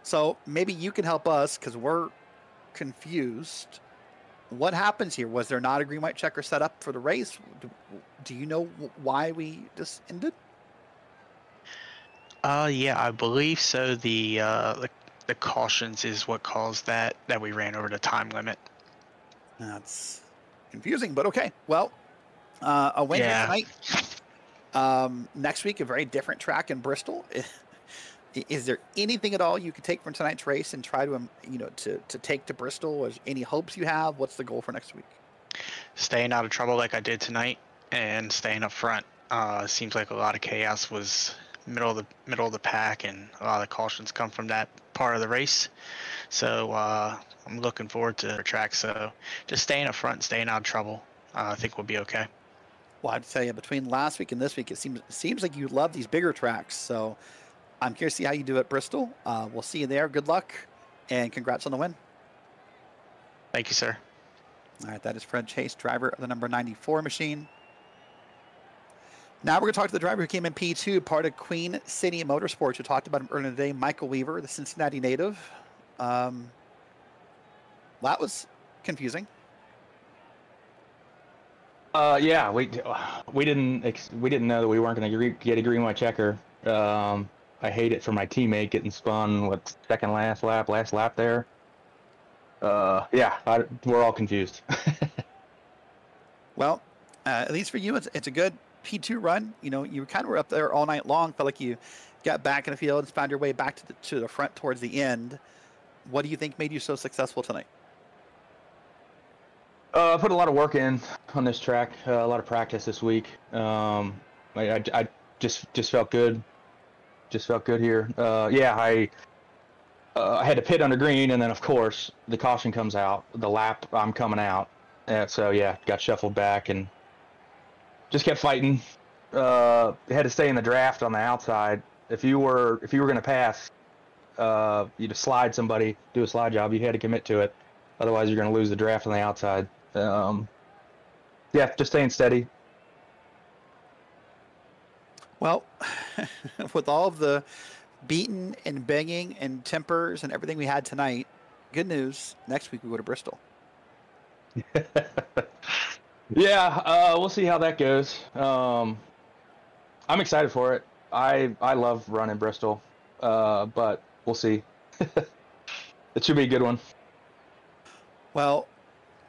So maybe you can help us because we're confused. What happens here? Was there not a green white checker set up for the race? Do you know why we just ended? Yeah, I believe so. The cautions is what caused that we ran over the time limit. That's confusing, but okay. Well, a win here tonight. Next week, a very different track in Bristol. Is there anything at all you could take from tonight's race and try to, to take to Bristol? Is any hopes you have? What's the goal for next week? Staying out of trouble like I did tonight and staying up front. Seems like a lot of chaos was middle of the pack, and a lot of the cautions come from that part of the race. So I'm looking forward to the track. So just staying up front, staying out of trouble, I think we'll be okay. Well, I'd tell you, between last week and this week, it seems like you love these bigger tracks. So I'm curious to see how you do at Bristol. We'll see you there. Good luck, and congrats on the win. Thank you, sir. All right, that is Fred Chase, driver of the number 94 machine. Now we're going to talk to the driver who came in P2, part of Queen City Motorsports. We talked about him earlier today, Michael Weaver, the Cincinnati native. That was confusing. Yeah, we didn't know that we weren't going to get a green white checker. I hate it for my teammate getting spun second last lap there. Yeah, we're all confused. Well, at least for you, it's a good P2 run. You kind of were up there all night long. Felt like you got back in the field and found your way back to the front towards the end. What do you think made you so successful tonight? I put a lot of work in on this track, a lot of practice this week. I just felt good. Just felt good here. Yeah, I had to pit under green, and then of course the caution comes out. The lap I'm coming out, so yeah, got shuffled back and just kept fighting. Had to stay in the draft on the outside. If you were going to pass, you just slide somebody, do a slide job. You had to commit to it. Otherwise, you're going to lose the draft on the outside. Yeah, just staying steady. Well, with all of the beating and banging and tempers and everything we had tonight, good news. Next week we go to Bristol. Yeah, we'll see how that goes. I'm excited for it. I love running Bristol, but we'll see. It should be a good one. Well,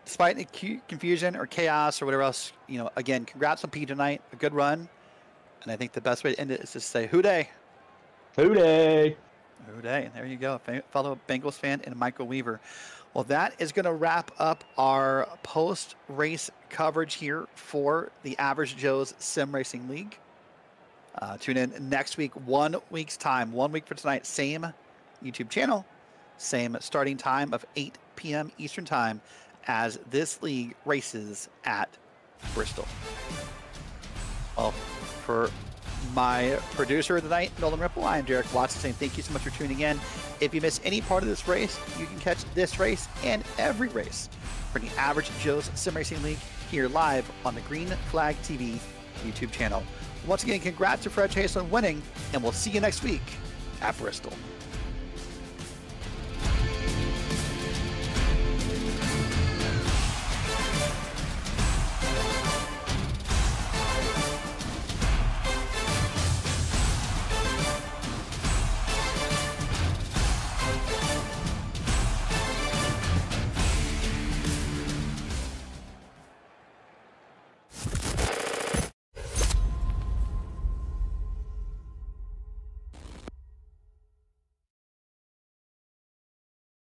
despite the confusion or chaos or whatever else, again, congrats on P tonight. A good run. And I think the best way to end it is to say, Hooday. Hooday. Hooday. And there you go. Fellow Bengals fan and Michael Weaver. Well, that is going to wrap up our post-race coverage here for the Average Joe's Sim Racing League. Tune in next week, 1 week's time, 1 week for tonight. Same YouTube channel, same starting time of 8 p.m. Eastern Time as this league races at Bristol. Well, for my producer of the night, Nolan Ripple, I am Derek Watson saying thank you so much for tuning in. If you miss any part of this race, you can catch this race and every race for the Average Joe's Sim Racing League here live on the Green Flag TV YouTube channel. Once again, congrats to Fred Chase on winning, and we'll see you next week at Bristol.